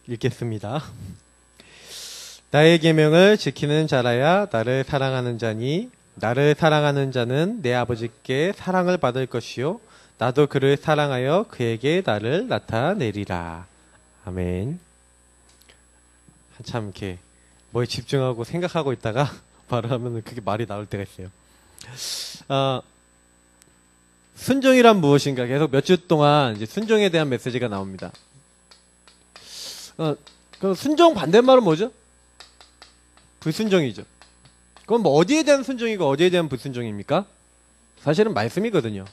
읽겠습니다. 나의 계명을 지키는 자라야 나를 사랑하는 자니 나를 사랑하는 자는 내 아버지께 사랑을 받을 것이요 나도 그를 사랑하여 그에게 나를 나타내리라. 아멘. 한참 이렇게 뭐에 집중하고 생각하고 있다가 바로 하면 그게 말이 나올 때가 있어요. 순종이란 무엇인가 계속 몇 주 동안 이제 순종에 대한 메시지가 나옵니다. 그 순종 반대말은 뭐죠? 불순종이죠. 그럼 뭐 어디에 대한 순종이고 어디에 대한 불순종입니까? 사실은 말씀이거든요.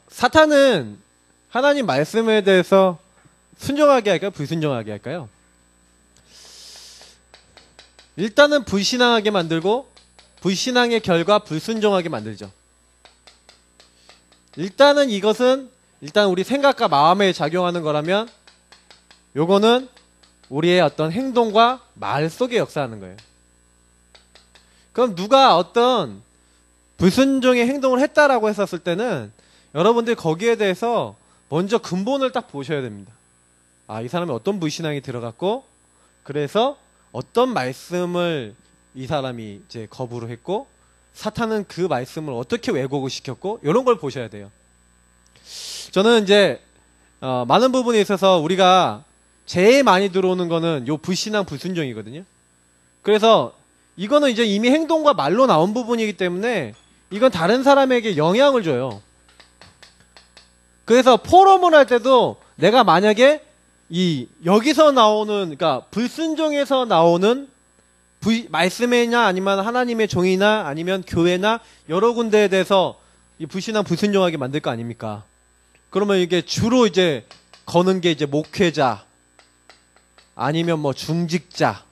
사탄은 하나님 말씀에 대해서 순종하게 할까요? 불순종하게 할까요? 일단은 불신앙하게 만들고 불신앙의 결과 불순종하게 만들죠. 일단은 이것은 일단 우리 생각과 마음에 작용하는 거라면 요거는 우리의 어떤 행동과 말 속에 역사하는 거예요. 그럼 누가 어떤 불순종의 행동을 했다라고 했었을 때는 여러분들 거기에 대해서 먼저 근본을 딱 보셔야 됩니다. 이 사람이 어떤 불신앙이 들어갔고 그래서 어떤 말씀을 이 사람이 이제 거부를 했고 사탄은 그 말씀을 어떻게 왜곡을 시켰고 이런 걸 보셔야 돼요. 저는 이제 많은 부분에 있어서 우리가 제일 많이 들어오는 거는 요 불신앙 불순종이거든요. 그래서 이거는 이제 이미 행동과 말로 나온 부분이기 때문에 이건 다른 사람에게 영향을 줘요. 그래서 포럼을 할 때도 내가 만약에 여기서 나오는 그러니까 불순종에서 나오는 말씀이냐 아니면 하나님의 종이나 아니면 교회나 여러 군데에 대해서 이 불신앙 불순종하게 만들 거 아닙니까? 그러면 이게 주로 이제 거는 게 이제 목회자 아니면 뭐 중직자.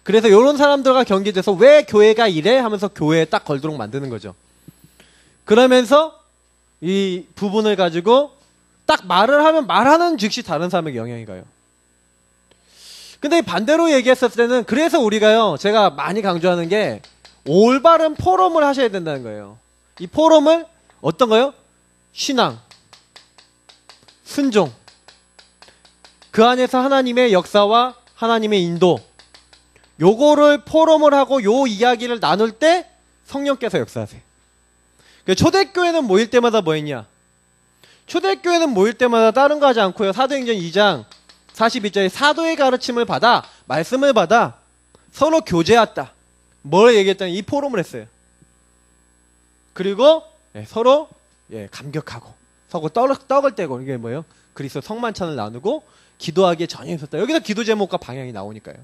그래서 이런 사람들과 경계돼서 왜 교회가 이래? 하면서 교회에 딱 걸도록 만드는 거죠. 그러면서 이 부분을 가지고 딱 말을 하면 말하는 즉시 다른 사람에게 영향이 가요. 근데 반대로 얘기했을 때는 그래서 우리가요, 제가 많이 강조하는 게 올바른 포럼을 하셔야 된다는 거예요. 이 포럼을 어떤 거요? 신앙, 순종, 그 안에서 하나님의 역사와 하나님의 인도, 요거를 포럼을 하고 요 이야기를 나눌 때 성령께서 역사하세요. 초대교회는 모일 때마다 뭐 했냐? 초대교회는 모일 때마다 다른 거 하지 않고요. 사도행전 2장 42절에 사도의 가르침을 받아 말씀을 받아 서로 교제했다. 뭘 얘기했다니 이 포럼을 했어요. 그리고 서로 감격하고 서로 떡을 떼고 이게 뭐예요? 그리스도 성만찬을 나누고 기도하기에 전혀 있었다. 여기서 기도 제목과 방향이 나오니까요.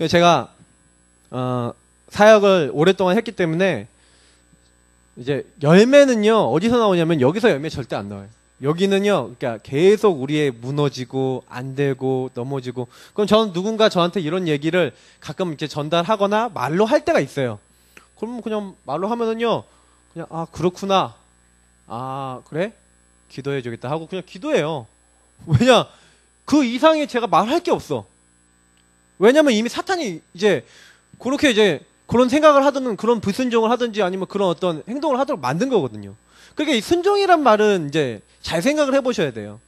제가 사역을 오랫동안 했기 때문에 이제 열매는요 어디서 나오냐면 여기서 열매 절대 안 나와요. 여기는요 그러니까 계속 우리의 무너지고 안 되고 넘어지고 그럼 저는 누군가 저한테 이런 얘기를 가끔 이렇게 전달하거나 말로 할 때가 있어요. 그러면 그냥 말로 하면은요 그냥 그렇구나 그래 기도해 주겠다 하고 그냥 기도해요. 왜냐 그 이상의 제가 말할 게 없어. 왜냐면 이미 사탄이 이제 그렇게 이제 그런 생각을 하든 그런 불순종을 하든지 아니면 그런 어떤 행동을 하도록 만든 거거든요. 그러니까 이 순종이란 말은 이제 잘 생각을 해보셔야 돼요.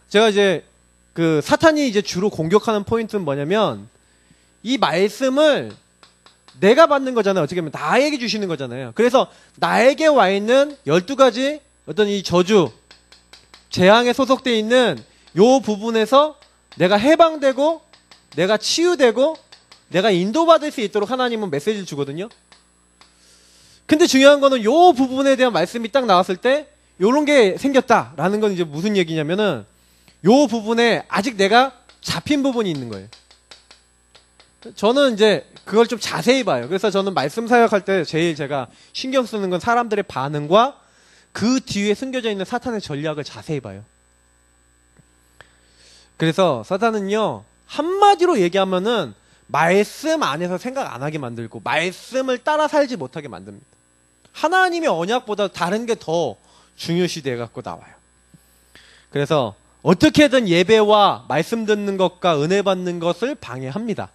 제가 이제 그 사탄이 이제 주로 공격하는 포인트는 뭐냐면 이 말씀을 내가 받는 거잖아요. 어떻게 보면 나에게 주시는 거잖아요. 그래서 나에게 와 있는 12가지 어떤 이 저주, 재앙에 소속되어 있는 요 부분에서 내가 해방되고 내가 치유되고 내가 인도받을 수 있도록 하나님은 메시지를 주거든요. 근데 중요한 거는 요 부분에 대한 말씀이 딱 나왔을 때 요런 게 생겼다라는 건 이제 무슨 얘기냐면은 요 부분에 아직 내가 잡힌 부분이 있는 거예요. 저는 이제 그걸 좀 자세히 봐요. 그래서 저는 말씀 사역할 때 제일 제가 신경 쓰는 건 사람들의 반응과 그 뒤에 숨겨져 있는 사탄의 전략을 자세히 봐요. 그래서 사탄은요 한마디로 얘기하면은 말씀 안에서 생각 안 하게 만들고 말씀을 따라 살지 못하게 만듭니다. 하나님의 언약보다 다른 게 더 중요시 돼 갖고 나와요. 그래서 어떻게든 예배와 말씀 듣는 것과 은혜 받는 것을 방해합니다.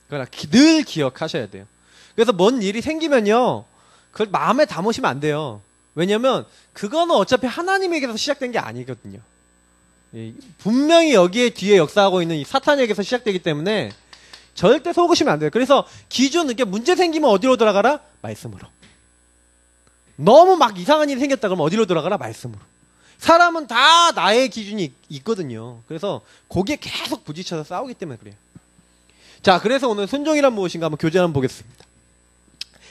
그러나 늘 기억하셔야 돼요. 그래서 뭔 일이 생기면요 그걸 마음에 담으시면 안 돼요. 왜냐면 그거는 어차피 하나님에게서 시작된 게 아니거든요. 분명히 여기에 뒤에 역사하고 있는 이 사탄에게서 시작되기 때문에 절대 속으시면 안 돼요. 그래서 기준, 이렇게 문제 생기면 어디로 돌아가라? 말씀으로. 너무 막 이상한 일이 생겼다 그러면 어디로 돌아가라? 말씀으로. 사람은 다 나의 기준이 있거든요. 그래서 거기에 계속 부딪혀서 싸우기 때문에 그래요. 자, 그래서 오늘 순종이란 무엇인가 한번 교제 한번 보겠습니다.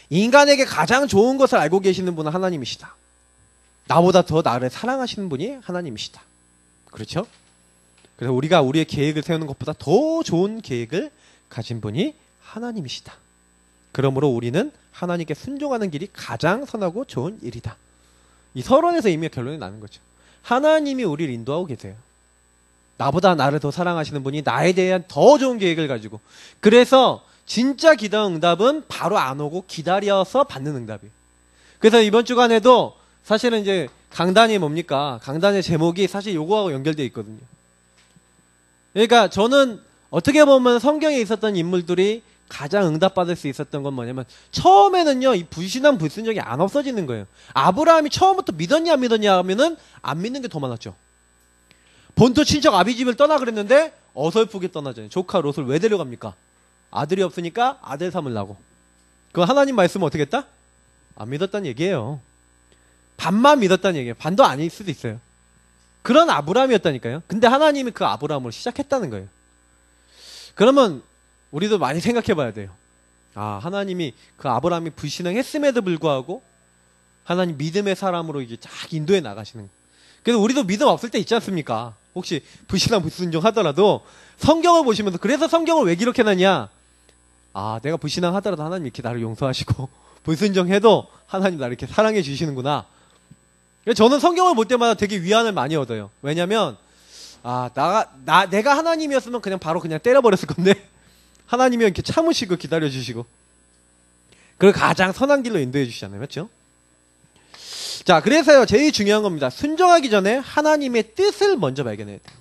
인간에게 가장 좋은 것을 알고 계시는 분은 하나님이시다. 나보다 더 나를 사랑하시는 분이 하나님이시다. 그렇죠? 그래서 우리가 우리의 계획을 세우는 것보다 더 좋은 계획을 가진 분이 하나님이시다. 그러므로 우리는 하나님께 순종하는 길이 가장 선하고 좋은 일이다. 이 서론에서 이미 결론이 나는 거죠. 하나님이 우리를 인도하고 계세요. 나보다 나를 더 사랑하시는 분이 나에 대한 더 좋은 계획을 가지고, 그래서 진짜 기도한 응답은 바로 안 오고 기다려서 받는 응답이에요. 그래서 이번 주간에도 사실은 이제 강단이 뭡니까? 강단의 제목이 사실 요거하고 연결되어 있거든요. 그러니까 저는 어떻게 보면 성경에 있었던 인물들이 가장 응답받을 수 있었던 건 뭐냐면, 처음에는요, 이 불신앙, 불순종이 안 없어지는 거예요. 아브라함이 처음부터 믿었냐 안 믿었냐 하면은 안 믿는 게 더 많았죠. 본토 친척 아비집을 떠나 그랬는데 어설프게 떠나잖아요. 조카 롯을 왜 데려갑니까? 아들이 없으니까 아들 삼으려고. 그 하나님 말씀은 어떻게 했다? 안 믿었다는 얘기예요. 반만 믿었다는 얘기예요. 반도 아닐 수도 있어요. 그런 아브라함이었다니까요. 근데 하나님이 그 아브라함을 시작했다는 거예요. 그러면 우리도 많이 생각해 봐야 돼요. 아, 하나님이 그 아브라함이 불신앙했음에도 불구하고 하나님 믿음의 사람으로 이제 쫙 인도해 나가시는 거예요. 그래서 우리도 믿음 없을 때 있지 않습니까? 혹시 불신앙 불순종 하더라도 성경을 보시면서, 그래서 성경을 왜 기록해놨냐? 아, 내가 불신앙 하더라도 하나님 이렇게 나를 용서하시고 불순종해도 하나님 나를 이렇게 사랑해 주시는구나. 저는 성경을 볼 때마다 되게 위안을 많이 얻어요. 왜냐면 아, 내가 하나님이었으면 그냥 바로 그냥 때려버렸을 건데 하나님이 이렇게 참으시고 기다려주시고, 그걸 가장 선한 길로 인도해 주시잖아요. 맞죠? 자, 그래서요, 제일 중요한 겁니다. 순종하기 전에 하나님의 뜻을 먼저 발견해야 돼요.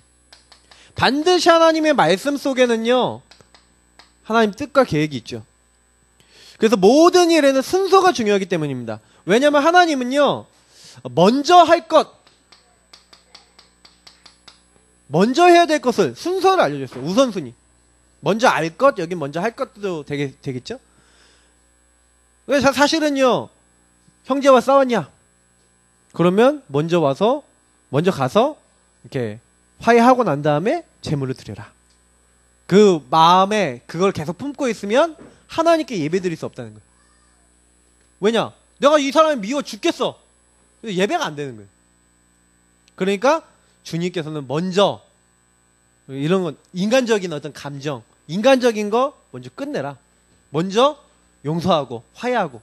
반드시 하나님의 말씀 속에는요, 하나님 뜻과 계획이 있죠. 그래서 모든 일에는 순서가 중요하기 때문입니다. 왜냐하면 하나님은요, 먼저 할 것, 먼저 해야 될 것을 순서를 알려줬어요. 우선순위. 먼저 알 것, 여기 먼저 할 것도 되겠죠? 그래서 사실은요, 형제와 싸웠냐? 그러면 먼저 가서 이렇게 화해하고 난 다음에 제물을 드려라. 그 마음에 그걸 계속 품고 있으면 하나님께 예배 드릴 수 없다는 거예요. 왜냐? 내가 이 사람이 미워 죽겠어. 예배가 안 되는 거예요. 그러니까 주님께서는 먼저 이런 건 인간적인 어떤 감정, 인간적인 거 먼저 끝내라. 먼저 용서하고 화해하고.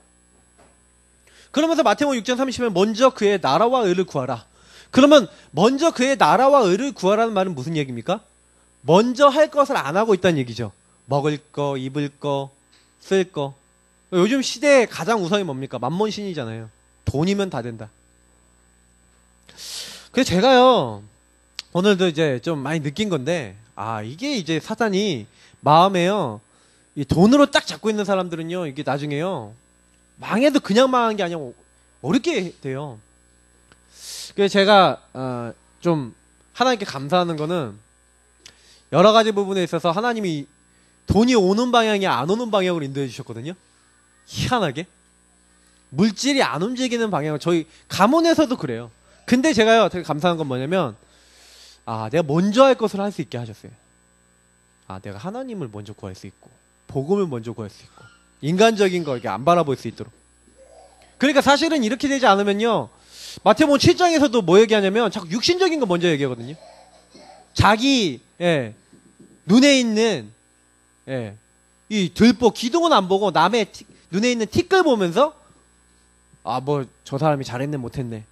그러면서 마태복음 6장 30에 먼저 그의 나라와 의를 구하라. 그러면 먼저 그의 나라와 의를 구하라는 말은 무슨 얘기입니까? 먼저 할 것을 안 하고 있다는 얘기죠. 먹을 거, 입을 거, 쓸 거. 요즘 시대에 가장 우선이 뭡니까? 만몬신이잖아요. 돈이면 다 된다. 그래서 제가요, 오늘도 이제 좀 많이 느낀 건데, 아, 이게 이제 사탄이 마음에요, 이 돈으로 딱 잡고 있는 사람들은요, 이게 나중에요, 망해도 그냥 망한 게 아니라 어렵게 돼요. 그래서 제가, 좀 하나님께 감사하는 거는, 여러 가지 부분에 있어서 하나님이 돈이 오는 방향이 안 오는 방향으로 인도해 주셨거든요. 희한하게. 물질이 안 움직이는 방향을, 저희 가문에서도 그래요. 근데 제가요, 되게 감사한 건 뭐냐면, 아, 내가 먼저 할 것을 할 수 있게 하셨어요. 아, 내가 하나님을 먼저 구할 수 있고, 복음을 먼저 구할 수 있고, 인간적인 거 이렇게 안 바라볼 수 있도록. 그러니까 사실은 이렇게 되지 않으면요, 마태복음 7장에서도 뭐 얘기하냐면, 자꾸 육신적인 거 먼저 얘기하거든요. 자기, 눈에 있는, 이 들보, 기둥은 안 보고 남의 눈에 있는 티끌 보면서, 아, 뭐, 저 사람이 잘했네, 못했네.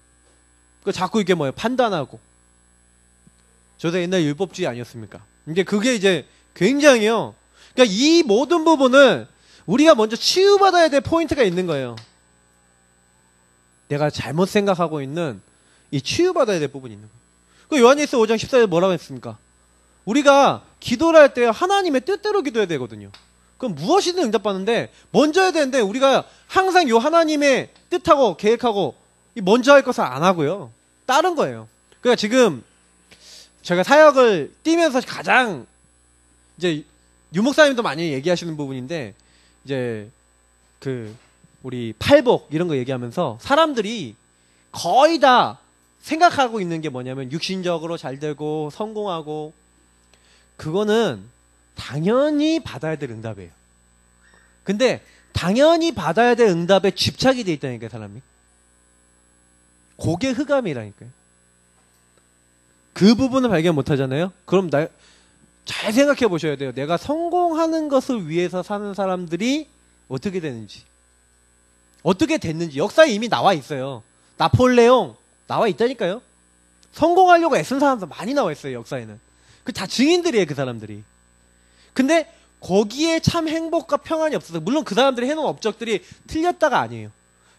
그 자꾸 이게 뭐예요? 판단하고. 저도 옛날 율법주의 아니었습니까? 이제 그게 이제 굉장히요. 그러니까 이 모든 부분을 우리가 먼저 치유받아야 될 포인트가 있는 거예요. 내가 잘못 생각하고 있는 이 치유받아야 될 부분이 있는 거예요. 그 요한일서 5장 14절 뭐라고 했습니까? 우리가 기도를 할 때 하나님의 뜻대로 기도해야 되거든요. 그럼 무엇이든 응답받는데 먼저 해야 되는데 우리가 항상 요 하나님의 뜻하고 계획하고 이 먼저 할 것을 안 하고요. 다른 거예요. 그러니까 지금 제가 사역을 뛰면서 가장 이제 유목사님도 많이 얘기하시는 부분인데 이제 그 우리 팔복 이런 거 얘기하면서 사람들이 거의 다 생각하고 있는 게 뭐냐면 육신적으로 잘 되고 성공하고 그거는 당연히 받아야 될 응답이에요. 근데 당연히 받아야 될 응답에 집착이 돼 있다니까요, 사람이. 그게 흑암이라니까요. 그 부분을 발견 못 하잖아요? 그럼 잘 생각해 보셔야 돼요. 내가 성공하는 것을 위해서 사는 사람들이 어떻게 되는지. 어떻게 됐는지. 역사에 이미 나와 있어요. 나폴레옹 나와 있다니까요. 성공하려고 애쓴 사람들 많이 나와 있어요, 역사에는. 그 다 증인들이에요, 그 사람들이. 근데 거기에 참 행복과 평안이 없어서 물론 그 사람들이 해놓은 업적들이 틀렸다가 아니에요.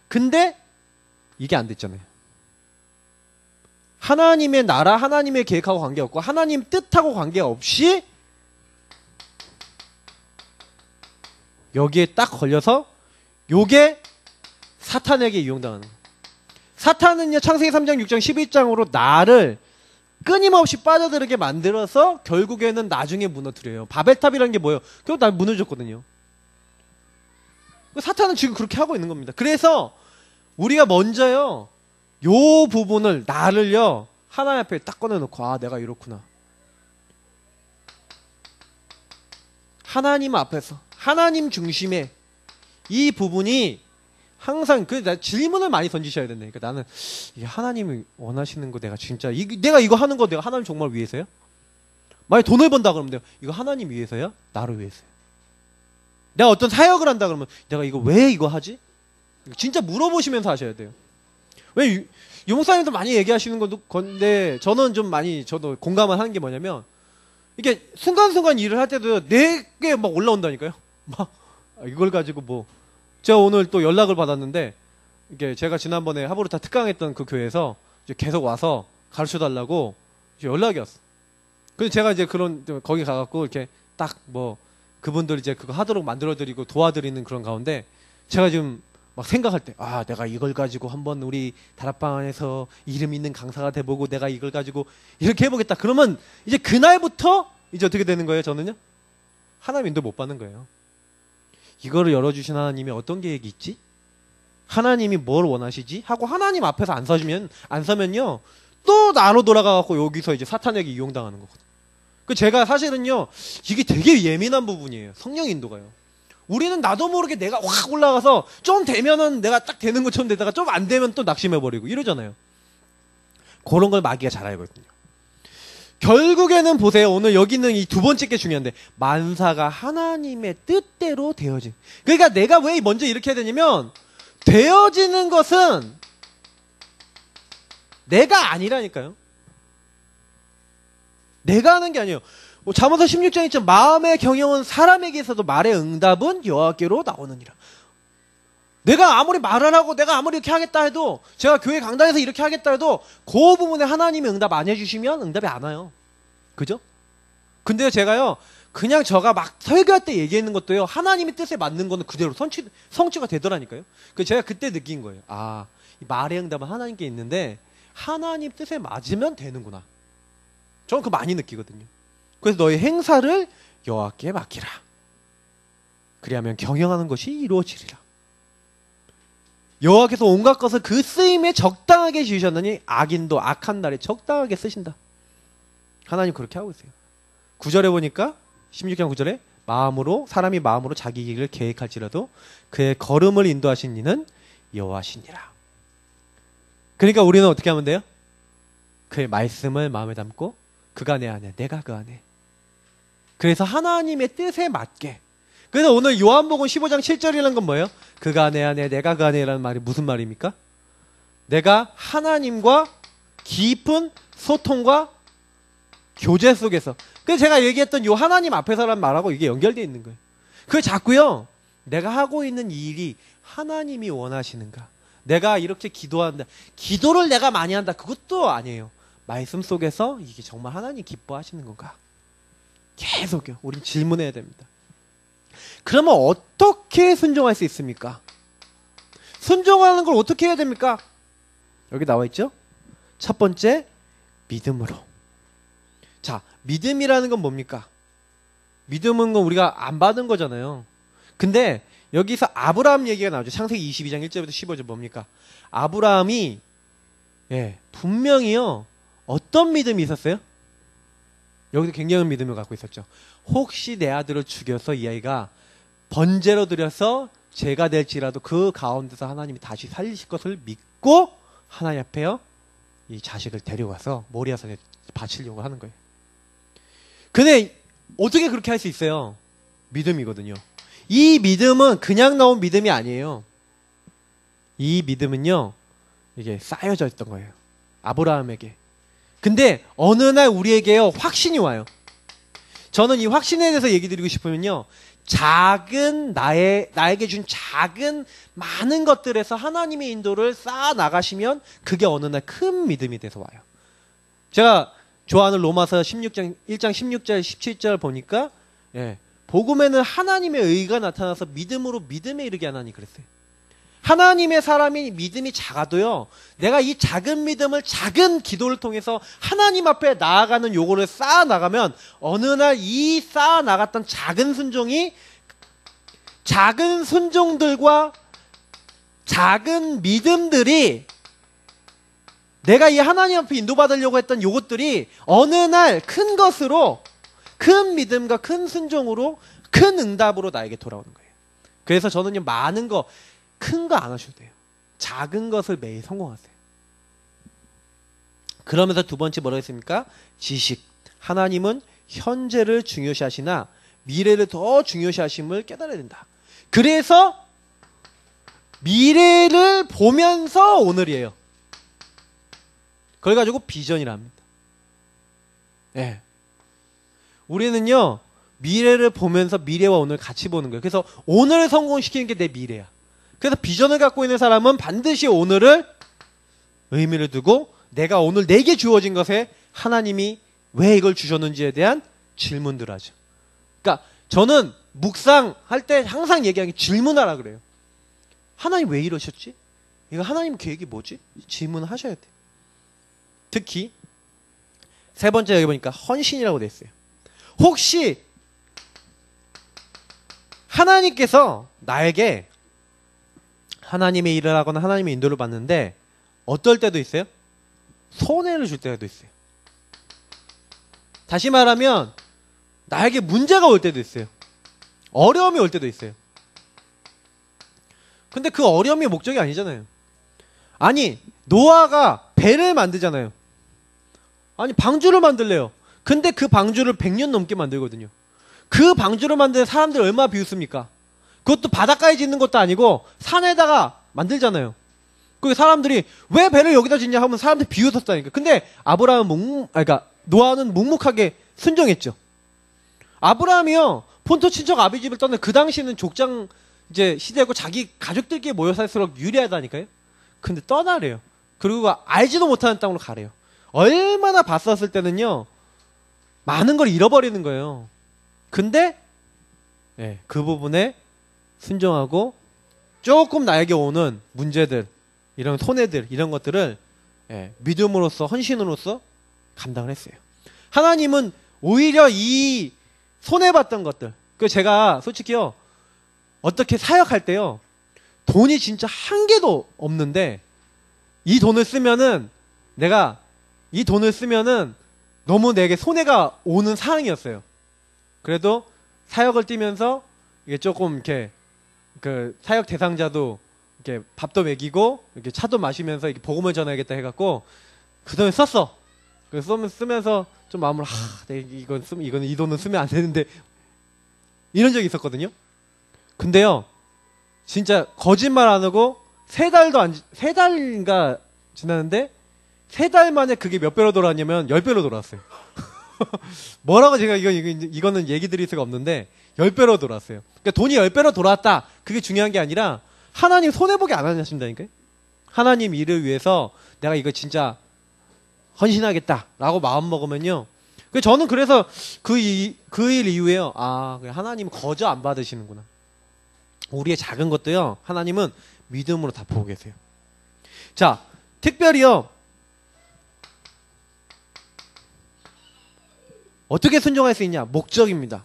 근데 이게 안 됐잖아요. 하나님의 나라, 하나님의 계획하고 관계없고 하나님 뜻하고 관계없이 여기에 딱 걸려서 요게 사탄에게 이용당하는 거예요. 사탄은요, 창세기 3장, 6장, 11장으로 나를 끊임없이 빠져들게 만들어서 결국에는 나중에 무너뜨려요. 바벨탑이라는 게 뭐예요? 결국 날 무너졌거든요. 사탄은 지금 그렇게 하고 있는 겁니다. 그래서 우리가 먼저요, 요 부분을, 나를요, 하나님 앞에 딱 꺼내놓고, 아, 내가 이렇구나. 하나님 앞에서, 하나님 중심의 이 부분이 항상 질문을 많이 던지셔야 된다니까. 나는 이게 하나님이 원하시는 거 내가 진짜 내가 이거 하는 거 내가 하나님 정말 위해서요? 만약 돈을 번다 그러면 이거 하나님 위해서야? 나를 위해서요? 내가 어떤 사역을 한다 그러면 내가 이거 왜 이거 하지? 진짜 물어보시면서 하셔야 돼요. 왜 유목사님도 많이 얘기하시는 건데 저는 좀 많이 저도 공감을 하는 게 뭐냐면 이게 순간순간 일을 할 때도 내게 막 올라온다니까요. 막 이걸 가지고 뭐 제가 오늘 또 연락을 받았는데 이게 제가 지난번에 하브르타 특강했던 그 교회에서 이제 계속 와서 가르쳐 달라고 연락이 왔어. 그래서 제가 이제 거기 가갖고 이렇게 딱 뭐 그분들 이제 그거 하도록 만들어드리고 도와드리는 그런 가운데 제가 지금 막 생각할 때, 아, 내가 이걸 가지고 한번 우리 다락방 안에서 이름 있는 강사가 돼보고 내가 이걸 가지고 이렇게 해보겠다. 그러면 이제 그날부터 이제 어떻게 되는 거예요, 저는요? 하나님 인도 못 받는 거예요. 이거를 열어주신 하나님이 어떤 계획이 있지? 하나님이 뭘 원하시지? 하고 하나님 앞에서 안 서면요, 또 나로 돌아가갖고 여기서 이제 사탄에게 이용당하는 거거든요. 제가 사실은요, 이게 되게 예민한 부분이에요. 성령 인도가요. 우리는 나도 모르게 내가 확 올라가서 좀 되면은 내가 딱 되는 것처럼 되다가 좀 안 되면 또 낙심해버리고 이러잖아요. 그런 걸 마귀가 잘 알거든요. 결국에는 보세요. 오늘 여기 있는 이 두 번째 게 중요한데 만사가 하나님의 뜻대로 되어진. 그러니까 내가 왜 먼저 이렇게 해야 되냐면 되어지는 것은 내가 아니라니까요. 내가 하는 게 아니에요. 잠언서 16장 2절 마음의 경영은 사람에게서도 말의 응답은 여호와께로 나오느니라. 내가 아무리 말을 하고 내가 아무리 이렇게 하겠다 해도 제가 교회 강단에서 이렇게 하겠다 해도 그 부분에 하나님이 응답 안 해주시면 응답이 안 와요. 그죠? 근데요 제가요 그냥 제가 막 설교할 때 얘기하는 것도요 하나님의 뜻에 맞는 거는 그대로 성취가 되더라니까요. 제가 그때 느낀 거예요. 아, 이 말의 응답은 하나님께 있는데 하나님 뜻에 맞으면 되는구나. 저는 그거 많이 느끼거든요. 그래서 너의 행사를 여호와께 맡기라. 그리하면 경영하는 것이 이루어지리라. 여호와께서 온갖 것을 그 쓰임에 적당하게 지으셨느니 악인도 악한 날에 적당하게 쓰신다. 하나님 그렇게 하고 있어요. 9절에 보니까 16장 9절에 사람이 마음으로 자기 길을 계획할지라도 그의 걸음을 인도하신 이는 여호와시니라. 그러니까 우리는 어떻게 하면 돼요? 그의 말씀을 마음에 담고 그가 내 안에 내가 그 안에. 그래서 하나님의 뜻에 맞게. 그래서 오늘 요한복음 15장 7절이라는 건 뭐예요? 그가 내 안에 내가 그 안에라는 말이 무슨 말입니까? 내가 하나님과 깊은 소통과 교제 속에서. 그래서 제가 얘기했던 요 하나님 앞에서라는 말하고 이게 연결되어 있는 거예요. 그게 자꾸요 내가 하고 있는 이 일이 하나님이 원하시는가, 내가 이렇게 기도한다, 기도를 내가 많이 한다, 그것도 아니에요. 말씀 속에서 이게 정말 하나님 기뻐하시는 건가? 계속요. 우린 질문해야 됩니다. 그러면 어떻게 순종할 수 있습니까? 순종하는 걸 어떻게 해야 됩니까? 여기 나와 있죠? 첫 번째, 믿음으로. 자, 믿음이라는 건 뭡니까? 믿음은 건 우리가 안 받은 거잖아요. 근데 여기서 아브라함 얘기가 나오죠. 창세기 22장 1절부터 15절 뭡니까? 아브라함이 분명히요. 어떤 믿음이 있었어요? 여기서 굉장한 믿음을 갖고 있었죠. 혹시 내 아들을 죽여서 이 아이가 번제로 드려서 죄가 될지라도 그 가운데서 하나님이 다시 살리실 것을 믿고 하나님 앞에요. 이 자식을 데려가서 모리아산에 바치려고 하는 거예요. 근데 어떻게 그렇게 할 수 있어요? 믿음이거든요. 이 믿음은 그냥 나온 믿음이 아니에요. 이 믿음은요, 이게 쌓여져 있던 거예요. 아브라함에게. 근데 어느 날 우리에게요, 확신이 와요. 저는 이 확신에 대해서 얘기 드리고 싶으면요, 나에게 준 작은 많은 것들에서 하나님의 인도를 쌓아 나가시면 그게 어느 날 큰 믿음이 돼서 와요. 제가 좋아하는 로마서 1장 16절 17절 보니까 복음에는 하나님의 의가 나타나서 믿음으로 믿음에 이르게 하나니 그랬어요. 하나님의 사람이 믿음이 작아도요, 내가 이 작은 믿음을 작은 기도를 통해서 하나님 앞에 나아가는 요거를 쌓아 나가면 어느 날 이 쌓아 나갔던 작은 순종이 작은 순종들과 작은 믿음들이 내가 이 하나님 앞에 인도받으려고 했던 요것들이 어느 날 큰 것으로, 큰 믿음과 큰 순종으로, 큰 응답으로 나에게 돌아오는 거예요. 그래서 저는요, 많은 거, 큰 거 안 하셔도 돼요. 작은 것을 매일 성공하세요. 그러면서 두 번째 뭐라고 했습니까? 지식. 하나님은 현재를 중요시 하시나 미래를 더 중요시 하심을 깨달아야 된다. 그래서 미래를 보면서 오늘이에요. 그걸 가지고 비전이라 합니다. 우리는요, 미래를 보면서 미래와 오늘 같이 보는 거예요. 그래서 오늘을 성공시키는 게 내 미래야. 그래서 비전을 갖고 있는 사람은 반드시 오늘을 의미를 두고 내가 오늘 내게 주어진 것에 하나님이 왜 이걸 주셨는지에 대한 질문들을 하죠. 그러니까 저는 묵상할 때 항상 얘기하는 게 질문하라 그래요. 하나님 왜 이러셨지? 이거 하나님 계획이 뭐지? 질문을 하셔야 돼요. 특히 세 번째 여기 보니까 헌신이라고 돼 있어요. 혹시 하나님께서 나에게 하나님의 일을 하거나 하나님의 인도를 받는데 어떨 때도 있어요? 손해를 줄 때도 있어요. 다시 말하면 나에게 문제가 올 때도 있어요. 어려움이 올 때도 있어요. 근데 그 어려움이 목적이 아니잖아요. 아니, 노아가 배를 만들잖아요. 아니, 방주를 만들래요. 근데 그 방주를 100년 넘게 만들거든요. 그 방주를 만드는 사람들 얼마나 비웃습니까? 그것도 바닷가에 짓는 것도 아니고 산에다가 만들잖아요. 그 사람들이 왜 배를 여기다 짓냐 하면 사람들이 비웃었다니까. 근데 그러니까 노아는 묵묵하게 순종했죠. 아브라함이요, 폰토 친척 아비 집을 떠나 그 당시에는 족장 이제 시대고 자기 가족들끼리 모여 살수록 유리하다니까요. 근데 떠나래요. 그리고 알지도 못하는 땅으로 가래요. 얼마나 봤었을 때는요, 많은 걸 잃어버리는 거예요. 근데 그 부분에 순종하고 조금 나에게 오는 문제들, 이런 손해들, 이런 것들을 믿음으로써, 헌신으로써 감당을 했어요. 하나님은 오히려 이 손해봤던 것들, 그 제가 솔직히요, 어떻게 사역할 때요, 돈이 진짜 한 개도 없는데 이 돈을 쓰면은 너무 내게 손해가 오는 상황이었어요. 그래도 사역을 뛰면서 이게 조금 이렇게 그 사역 대상자도 이렇게 밥도 먹이고 이렇게 차도 마시면서 이렇게 복음을 전해야겠다 해갖고 그 돈을 썼어. 그래서 쓰면서 좀 마음으로 이건 이 돈은 쓰면 안 되는데 이런 적이 있었거든요. 근데요, 진짜 거짓말 안 하고 세 달인가 지났는데 3달 만에 그게 몇 배로 돌아왔냐면 10배로 돌아왔어요. 뭐라고 제가 이거는 얘기 드릴 수가 없는데 10배로 돌아왔어요. 그러니까 돈이 10배로 돌아왔다. 그게 중요한 게 아니라 하나님 손해보게 안 하신다니까요. 하나님 일을 위해서 내가 이거 진짜 헌신하겠다라고 마음 먹으면요. 저는 그래서 그 일 이후에요. 하나님 거저 안 받으시는구나. 우리의 작은 것도요, 하나님은 믿음으로 다 보고 계세요. 자, 특별히요. 어떻게 순종할 수 있냐? 목적입니다.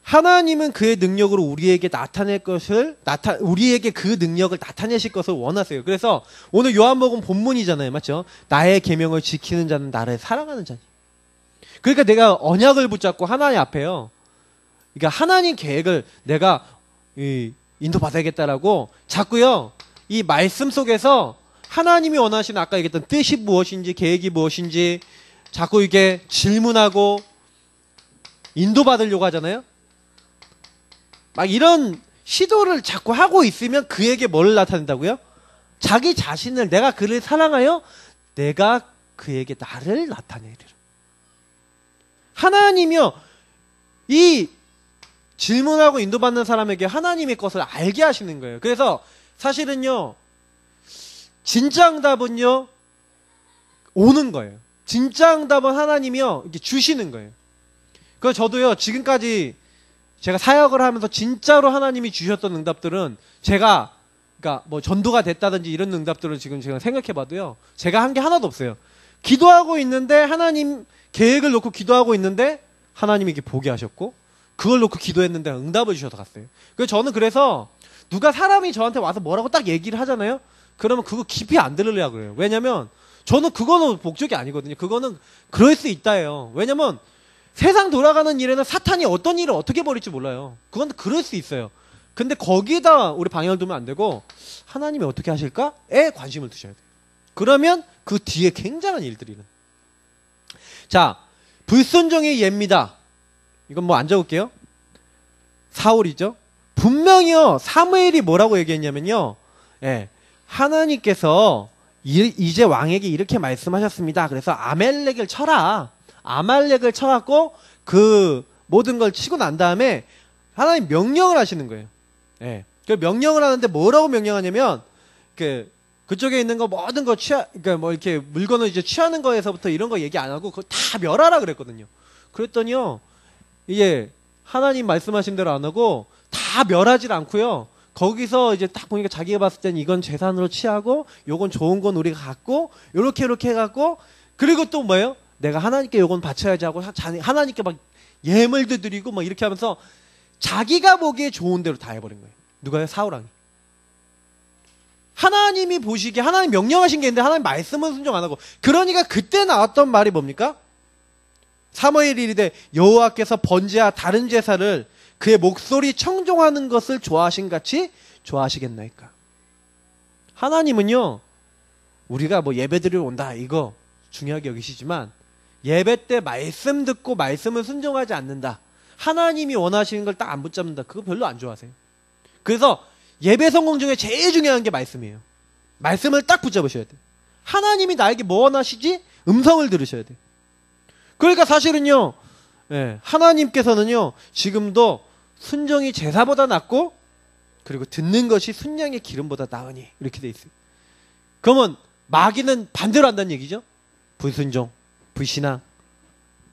하나님은 그의 능력으로 우리에게 우리에게 그 능력을 나타내실 것을 원하세요. 그래서 오늘 요한복음 본문이잖아요. 맞죠? 나의 계명을 지키는 자는 나를 사랑하는 자니. 그러니까 내가 언약을 붙잡고 하나님 앞에요. 그러니까 하나님 계획을 내가 인도받아야겠다라고 자꾸요. 이 말씀 속에서 하나님이 원하시는 아까 얘기했던 뜻이 무엇인지 계획이 무엇인지 자꾸 이게 질문하고 인도받으려고 하잖아요. 막 이런 시도를 자꾸 하고 있으면 그에게 뭘 나타낸다고요? 자기 자신을 내가 그를 사랑하여 내가 그에게 나를 나타내리라. 하나님이요. 이 질문하고 인도받는 사람에게 하나님의 것을 알게 하시는 거예요. 그래서 사실은요. 진짜 응답은요. 오는 거예요. 진짜 응답은 하나님이요. 이렇게 주시는 거예요. 그래서 저도요. 지금까지 제가 사역을 하면서 진짜로 하나님이 주셨던 응답들은 제가 그러니까 뭐 전도가 됐다든지 이런 응답들을 지금 제가 생각해 봐도요. 제가 한 게 하나도 없어요. 기도하고 있는데 하나님 계획을 놓고 기도하고 있는데 하나님이 이렇게 보게 하셨고 그걸 놓고 기도했는데 응답을 주셔서 갔어요. 그래서 저는 그래서 누가 사람이 저한테 와서 뭐라고 딱 얘기를 하잖아요. 그러면 그거 깊이 안 들으려고 그래요. 왜냐면 저는 그거는 목적이 아니거든요. 그거는 그럴 수 있다예요. 왜냐면 세상 돌아가는 일에는 사탄이 어떤 일을 어떻게 벌일지 몰라요. 그건 그럴 수 있어요. 근데 거기에다 우리 방향을 두면 안 되고 하나님이 어떻게 하실까에 관심을 두셔야 돼요. 그러면 그 뒤에 굉장한 일들이 일어나요. 자, 불순종의 예입니다. 이건 뭐 안 적을게요. 사울이죠. 분명히요. 사무엘이 뭐라고 얘기했냐면요. 예, 하나님께서 이제 왕에게 이렇게 말씀하셨습니다. 그래서 아말렉을 쳐라. 아말렉을 쳐갖고 그 모든 걸 치고 난 다음에 하나님 명령을 하시는 거예요. 예. 그 명령을 하는데 뭐라고 명령하냐면 그쪽에 있는 거 모든 거 그러니까 뭐 이렇게 물건을 이제 취하는 거에서부터 이런 거 얘기 안 하고 그거 다 멸하라 그랬거든요. 그랬더니요. 이게 하나님 말씀하신 대로 안 하고 다 멸하질 않고요. 거기서 이제 딱 보니까 자기가 봤을 땐 이건 재산으로 취하고 요건 좋은 건 우리가 갖고 요렇게 해갖고 그리고 또 뭐예요? 내가 하나님께 요건 바쳐야지 하고 하나님께 막 예물도 드리고 막 이렇게 하면서 자기가 보기에 좋은 대로 다 해버린 거예요. 누가요? 사울왕이. 하나님이 보시기에 하나님 명령하신 게 있는데 하나님 말씀은 순종 안 하고 그러니까 그때 나왔던 말이 뭡니까? 사무엘이 이르되 여호와께서 번제와 다른 제사를 그의 목소리 청종하는 것을 좋아하신 같이 좋아하시겠나이까. 하나님은요. 우리가 뭐 예배드리러 온다 이거 중요하게 여기시지만 예배 때 말씀 듣고 말씀을 순종하지 않는다. 하나님이 원하시는 걸 딱 안 붙잡는다. 그거 별로 안 좋아하세요. 그래서 예배 성공 중에 제일 중요한 게 말씀이에요. 말씀을 딱 붙잡으셔야 돼요. 하나님이 나에게 뭐 원하시지? 음성을 들으셔야 돼요. 그러니까 사실은요. 예, 하나님께서는요. 지금도 순종이 제사보다 낫고 그리고 듣는 것이 순양의 기름보다 나으니 이렇게 돼 있어요. 그러면 마귀는 반대로 한다는 얘기죠. 불순종, 불신앙.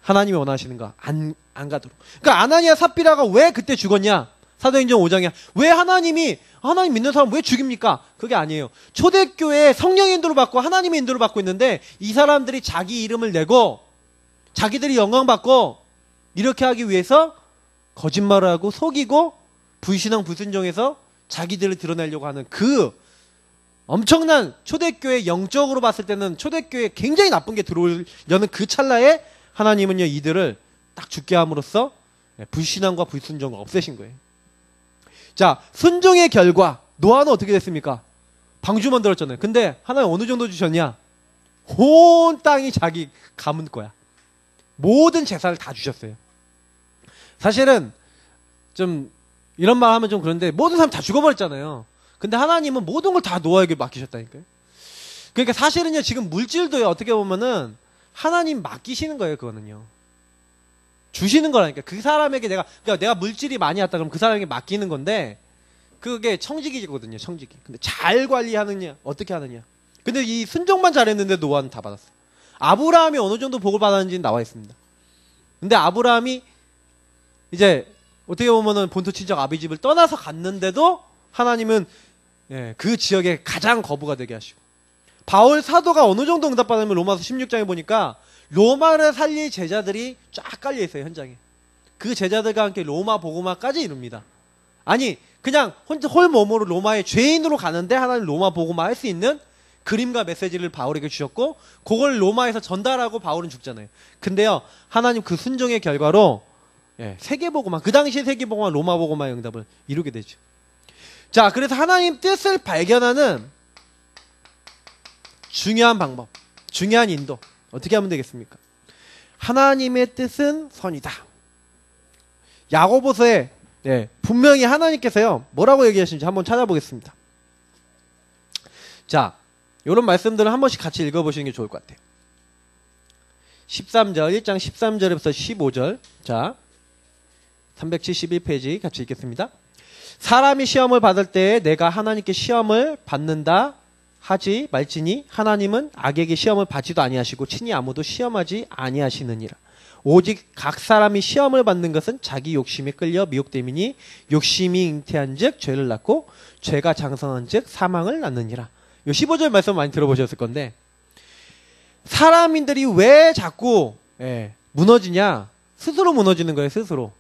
하나님이 원하시는 거 안 가도록. 그러니까 아나니아 삽비라가 왜 그때 죽었냐? 사도행전 5장이야. 왜 하나님 믿는 사람 왜 죽입니까? 그게 아니에요. 초대교회에 성령 인도를 받고 하나님의 인도를 받고 있는데 이 사람들이 자기 이름을 내고 자기들이 영광 받고 이렇게 하기 위해서 거짓말을 하고 속이고 불신앙 불순종해서 자기들을 드러내려고 하는 그 엄청난 초대교회 영적으로 봤을 때는 초대교회에 굉장히 나쁜 게 들어오려는 그 찰나에 하나님은요 이들을 딱 죽게 함으로써 불신앙과 불순종을 없애신 거예요. 자, 순종의 결과 노아는 어떻게 됐습니까? 방주 만들었잖아요. 근데 하나님 어느 정도 주셨냐? 온 땅이 자기 가문 거야. 모든 재산을 다 주셨어요. 사실은 좀 이런 말 하면 좀 그런데 모든 사람 다 죽어버렸잖아요. 근데 하나님은 모든 걸 다 노아에게 맡기셨다니까요. 그러니까 사실은요 지금 물질도요 어떻게 보면은 하나님 맡기시는 거예요. 그거는요 주시는 거라니까. 그 사람에게 그러니까 내가 물질이 많이 왔다 그러면 그 사람에게 맡기는 건데 그게 청지기거든요. 청지기. 근데 잘 관리하느냐 어떻게 하느냐. 근데 이 순종만 잘했는데 노아는 다 받았어요. 아브라함이 어느 정도 복을 받았는지는 나와 있습니다. 근데 아브라함이 이제 어떻게 보면은 본토 친척 아비 집을 떠나서 갔는데도 하나님은 그 지역에 가장 거부가 되게 하시고 바울 사도가 어느 정도 응답받으면 로마서 16장에 보니까 로마를 살릴 제자들이 쫙 깔려 있어요, 현장에. 그 제자들과 함께 로마 복음화까지 이룹니다. 아니, 그냥 혼자 홀몸으로 로마의 죄인으로 가는데 하나님 로마 복음화 할 수 있는 그림과 메시지를 바울에게 주셨고, 그걸 로마에서 전달하고 바울은 죽잖아요. 근데요, 하나님 그 순종의 결과로 세계복음화, 그 당시에 세계복음화, 로마 복음화의 응답을 이루게 되죠. 자, 그래서 하나님 뜻을 발견하는 중요한 방법, 중요한 인도 어떻게 하면 되겠습니까? 하나님의 뜻은 선이다. 야고보서에 분명히 하나님께서요 뭐라고 얘기하시는지 한번 찾아보겠습니다. 자, 이런 말씀들을 한 번씩 같이 읽어보시는 게 좋을 것 같아요. 13절, 1장 13절에서 15절. 자, 371페이지 같이 읽겠습니다. 사람이 시험을 받을 때 내가 하나님께 시험을 받는다 하지 말지니 하나님은 악에게 시험을 받지도 아니하시고 친히 아무도 시험하지 아니하시느니라. 오직 각 사람이 시험을 받는 것은 자기 욕심에 끌려 미혹됨이니 욕심이 잉태한즉 죄를 낳고 죄가 장성한즉 사망을 낳느니라. 이 15절 말씀 많이 들어보셨을 건데, 사람인들이 왜 자꾸 무너지냐? 스스로 무너지는 거예요, 스스로.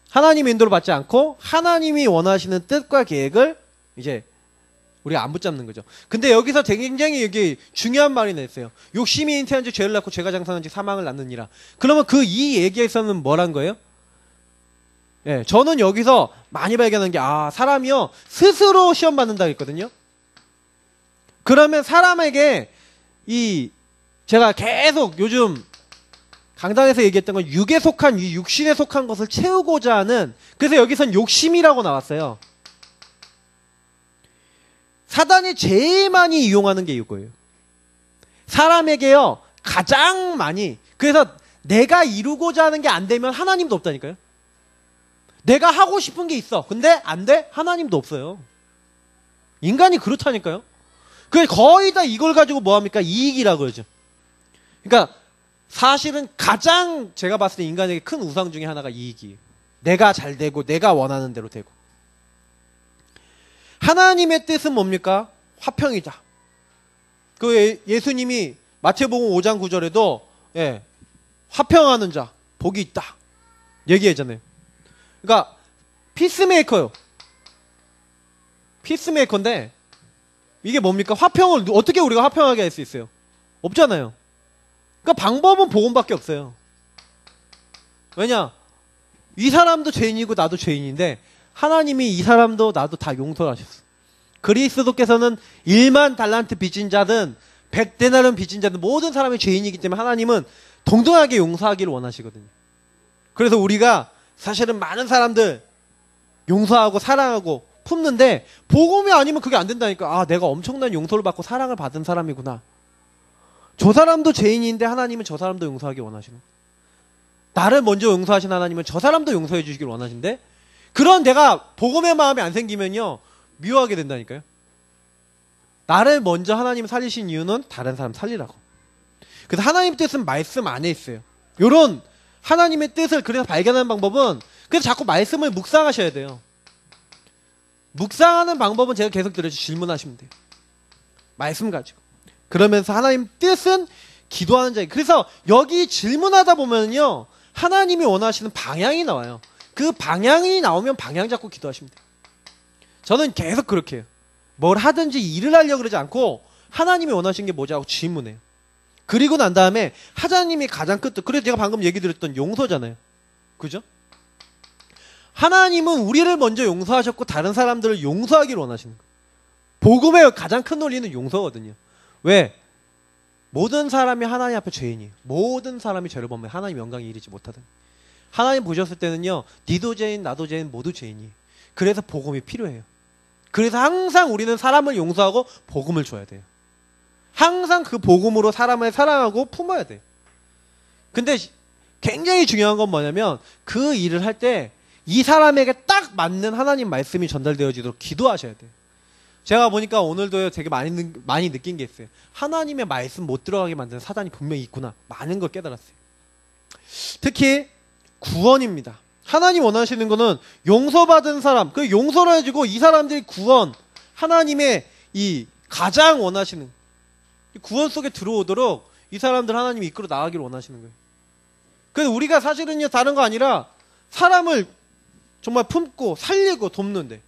하나님의 인도를 받지 않고 하나님이 원하시는 뜻과 계획을 이제 우리가 안 붙잡는 거죠. 근데 여기서 굉장히 여기 중요한 말이 냈어요. 욕심이 잉태한즉 죄를 낳고 죄가 장성한즉 사망을 낳느니라. 그러면 그 이 얘기에서는 뭐란 거예요? 저는 여기서 많이 발견한 게, 사람이요 스스로 시험 받는다 했거든요. 그러면 사람에게 제가 계속 요즘 강단에서 얘기했던 건 육에 속한, 이 육신에 속한 것을 채우고자 하는, 그래서 여기선 욕심이라고 나왔어요. 사단이 제일 많이 이용하는 게 이거예요. 사람에게요 가장 많이, 그래서 내가 이루고자 하는 게 안 되면 하나님도 없다니까요. 내가 하고 싶은 게 있어, 근데 안 돼? 하나님도 없어요. 인간이 그렇다니까요. 거의 다 이걸 가지고 뭐합니까? 이익이라고 그러죠. 그러니까 사실은 가장 제가 봤을 때 인간에게 큰 우상 중에 하나가 이익이에요. 내가 잘 되고 내가 원하는 대로 되고. 하나님의 뜻은 뭡니까? 화평이다. 예수님이 마태복음 5장 9절에도 화평하는 자 복이 있다 얘기했잖아요. 그러니까 피스메이커요. 피스메이커인데 이게 뭡니까? 화평을 어떻게 우리가 화평하게 할 수 있어요? 없잖아요. 그러니까 방법은 복음밖에 없어요. 왜냐? 이 사람도 죄인이고 나도 죄인인데 하나님이 이 사람도 나도 다 용서를 하셨어. 그리스도께서는 1만 달란트 빚진 자든 100데나리온 빚진 자든 모든 사람이 죄인이기 때문에 하나님은 동등하게 용서하기를 원하시거든요. 그래서 우리가 사실은 많은 사람들 용서하고 사랑하고 품는데 복음이 아니면 그게 안 된다니까. 내가 엄청난 용서를 받고 사랑을 받은 사람이구나. 저 사람도 죄인인데 하나님은 저 사람도 용서하기 원하시는. 나를 먼저 용서하신 하나님은 저 사람도 용서해 주시길 원하신데, 그런 내가 복음의 마음이 안 생기면요 미워하게 된다니까요. 나를 먼저 하나님 살리신 이유는 다른 사람 살리라고. 그래서 하나님의 뜻은 말씀 안에 있어요. 요런 하나님의 뜻을 그래서 발견하는 방법은, 그래서 자꾸 말씀을 묵상하셔야 돼요. 묵상하는 방법은 제가 계속 드려서 질문하시면 돼요. 말씀 가지고. 그러면서 하나님 뜻은 기도하는 자에게. 그래서 여기 질문하다 보면요 하나님이 원하시는 방향이 나와요. 그 방향이 나오면 방향 잡고 기도하시면 돼요. 저는 계속 그렇게 해요. 뭘 하든지 일을 하려고 그러지 않고 하나님이 원하시는 게 뭐지 하고 질문해요. 그리고 난 다음에 하나님이 가장 끝도, 그래서 제가 방금 얘기 드렸던 용서잖아요. 그죠? 하나님은 우리를 먼저 용서하셨고 다른 사람들을 용서하기를 원하시는 거예요. 복음의 가장 큰 논리는 용서거든요. 왜? 모든 사람이 하나님 앞에 죄인이에요. 모든 사람이 죄를 범해 하나님 영광에 이르지 못하든. 하나님 보셨을 때는요 니도 죄인 나도 죄인 모두 죄인이에요. 그래서 복음이 필요해요. 그래서 항상 우리는 사람을 용서하고 복음을 줘야 돼요. 항상 그 복음으로 사람을 사랑하고 품어야 돼요. 근데 굉장히 중요한 건 뭐냐면 그 일을 할 때 이 사람에게 딱 맞는 하나님 말씀이 전달되어지도록 기도하셔야 돼요. 제가 보니까 오늘도 되게 많이 느낀 게 있어요. 하나님의 말씀 못 들어가게 만드는 사단이 분명히 있구나. 많은 걸 깨달았어요. 특히 구원입니다. 하나님 원하시는 거는 용서받은 사람, 그 용서를 해주고 이 사람들이 구원, 하나님의 이 가장 원하시는 구원 속에 들어오도록 이 사람들 하나님이 이끌어 나가기를 원하시는 거예요. 그래서 우리가 사실은요, 다른 거 아니라 사람을 정말 품고 살리고 돕는데.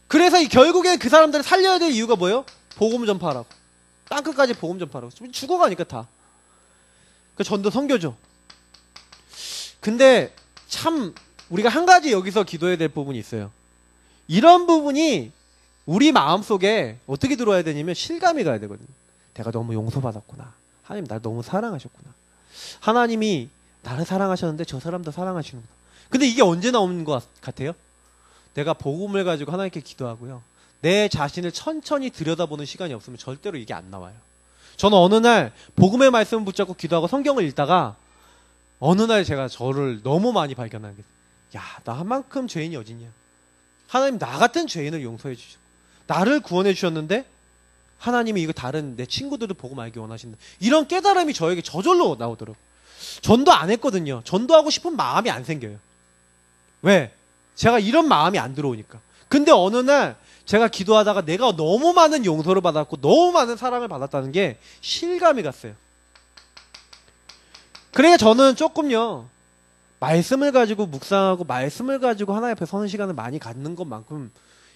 그래서 결국에 그 사람들을 살려야 될 이유가 뭐예요? 복음 전파하라고. 땅끝까지 복음 전파하라고. 죽어가니까 다. 그 전도 선교죠. 근데 참 우리가 한 가지 여기서 기도해야 될 부분이 있어요. 이런 부분이 우리 마음속에 어떻게 들어와야 되냐면 실감이 가야 되거든요. 내가 너무 용서받았구나. 하나님 날 너무 사랑하셨구나. 하나님이 나를 사랑하셨는데 저 사람도 사랑하시는구나. 근데 이게 언제 나오는 것 같아요? 내가 복음을 가지고 하나님께 기도하고요, 내 자신을 천천히 들여다보는 시간이 없으면 절대로 이게 안 나와요. 저는 어느 날 복음의 말씀을 붙잡고 기도하고 성경을 읽다가 어느 날 제가 저를 너무 많이 발견하게 돼요. 야, 나 한만큼 죄인이 어딨냐. 하나님 나 같은 죄인을 용서해 주시고 나를 구원해 주셨는데 하나님이 이거 다른 내 친구들을 복음 알기 원하신다. 이런 깨달음이 저에게 저절로 나오더라고요. 전도 안 했거든요. 전도하고 싶은 마음이 안 생겨요. 왜? 제가 이런 마음이 안 들어오니까. 근데 어느 날 제가 기도하다가 내가 너무 많은 용서를 받았고 너무 많은 사랑을 받았다는 게 실감이 갔어요. 그러니까 저는 조금요, 말씀을 가지고 묵상하고 말씀을 가지고 하나님 앞에 서는 시간을 많이 갖는 것만큼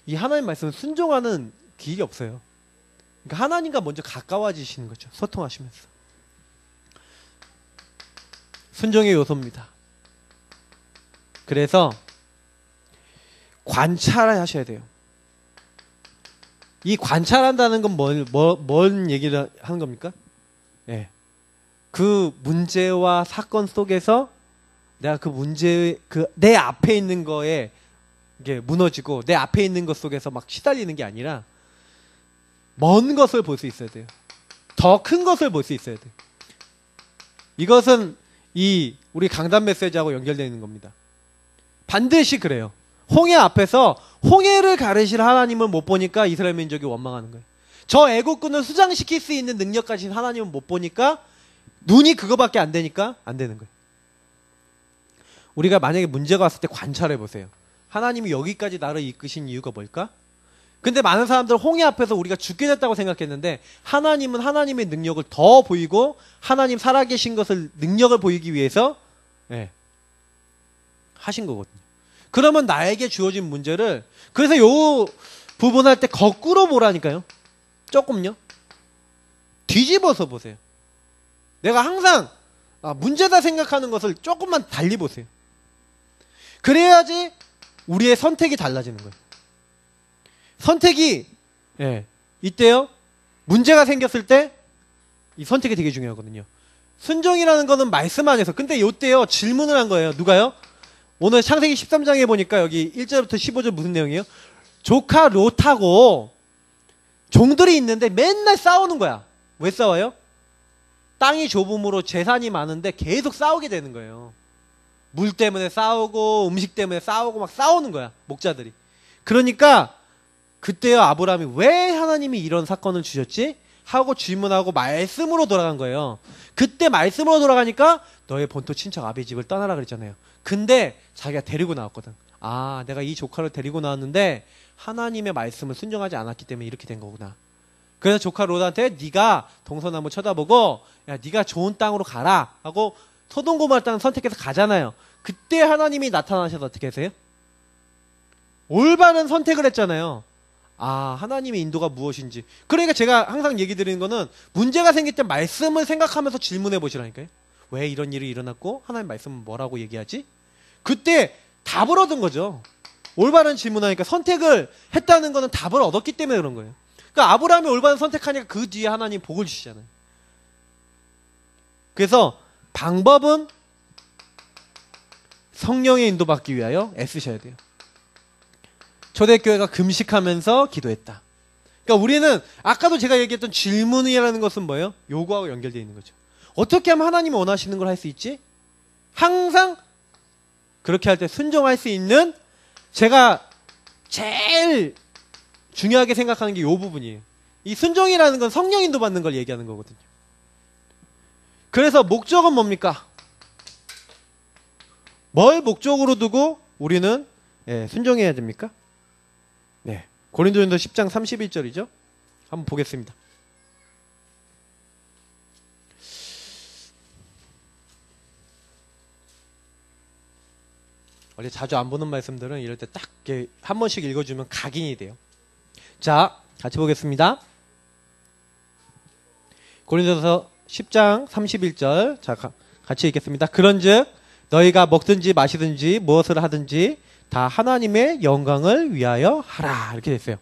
이 하나님 말씀을 순종하는 길이 없어요. 그러니까 하나님과 먼저 가까워지시는 거죠. 소통하시면서. 순종의 요소입니다. 그래서 관찰하셔야 돼요. 이 관찰한다는 건 뭔 얘기를 하는 겁니까? 예. 그 문제와 사건 속에서 내가 그 문제, 내 앞에 있는 거에 이게 무너지고 내 앞에 있는 것 속에서 막 시달리는 게 아니라 먼 것을 볼 수 있어야 돼요. 더 큰 것을 볼 수 있어야 돼요. 이것은 우리 강단 메시지하고 연결되는 겁니다. 반드시 그래요. 홍해 앞에서 홍해를 가르실 하나님을 못 보니까 이스라엘 민족이 원망하는 거예요. 저 애국군을 수장시킬 수 있는 능력 가진 하나님을 못 보니까 눈이 그거밖에 안 되니까 안 되는 거예요. 우리가 만약에 문제가 왔을 때 관찰해 보세요. 하나님이 여기까지 나를 이끄신 이유가 뭘까? 근데 많은 사람들은 홍해 앞에서 우리가 죽게 됐다고 생각했는데 하나님은 하나님의 능력을 더 보이고 하나님 살아계신 것을 능력을 보이기 위해서 하신 거거든요. 그러면 나에게 주어진 문제를, 그래서 요 부분 할 때 거꾸로 보라니까요. 조금요. 뒤집어서 보세요. 내가 항상 문제다 생각하는 것을 조금만 달리 보세요. 그래야지 우리의 선택이 달라지는 거예요. 선택이 이때요, 문제가 생겼을 때 이 선택이 되게 중요하거든요. 순종이라는 거는 말씀 안에서. 근데 요때요 질문을 한 거예요. 누가요? 오늘 창세기 13장에 보니까 여기 1절부터 15절 무슨 내용이에요? 조카 롯하고 종들이 있는데 맨날 싸우는 거야. 왜 싸워요? 땅이 좁음으로 재산이 많은데 계속 싸우게 되는 거예요. 물 때문에 싸우고 음식 때문에 싸우고 막 싸우는 거야, 목자들이. 그러니까 그때요 아브라함이 왜 하나님이 이런 사건을 주셨지? 하고 질문하고 말씀으로 돌아간 거예요. 그때 말씀으로 돌아가니까 너의 본토 친척 아비 집을 떠나라 그랬잖아요. 근데 자기가 데리고 나왔거든. 아, 내가 이 조카를 데리고 나왔는데 하나님의 말씀을 순종하지 않았기 때문에 이렇게 된 거구나. 그래서 조카 롯한테 네가 동서나무 쳐다보고 야 네가 좋은 땅으로 가라 하고 소돔 고모라 땅을 선택해서 가잖아요. 그때 하나님이 나타나셔서 어떻게 하세요? 올바른 선택을 했잖아요. 아, 하나님의 인도가 무엇인지. 그러니까 제가 항상 얘기 드리는 거는 문제가 생길 때 말씀을 생각하면서 질문해 보시라니까요. 왜 이런 일이 일어났고 하나님 말씀은 뭐라고 얘기하지? 그때 답을 얻은 거죠. 올바른 질문하니까 선택을 했다는 거는 답을 얻었기 때문에 그런 거예요. 그러니까 아브라함이 올바른 선택하니까 그 뒤에 하나님 복을 주시잖아요. 그래서 방법은 성령의 인도받기 위하여 애쓰셔야 돼요. 초대교회가 금식하면서 기도했다. 그러니까 우리는 아까도 제가 얘기했던 질문이라는 것은 뭐예요? 요구하고 연결되어 있는 거죠. 어떻게 하면 하나님이 원하시는 걸 할 수 있지? 항상 그렇게 할 때 순종할 수 있는, 제가 제일 중요하게 생각하는 게 이 부분이에요. 이 순종이라는 건 성령 인도 받는 걸 얘기하는 거거든요. 그래서 목적은 뭡니까? 뭘 목적으로 두고 우리는 순종해야 됩니까? 네, 고린도전서 10장 31절이죠. 한번 보겠습니다. 원래 자주 안 보는 말씀들은 이럴 때 딱 한 번씩 읽어주면 각인이 돼요. 자, 같이 보겠습니다. 고린도서 10장 31절. 자, 같이 읽겠습니다. 그런즉 너희가 먹든지 마시든지 무엇을 하든지 다 하나님의 영광을 위하여 하라. 이렇게 됐어요.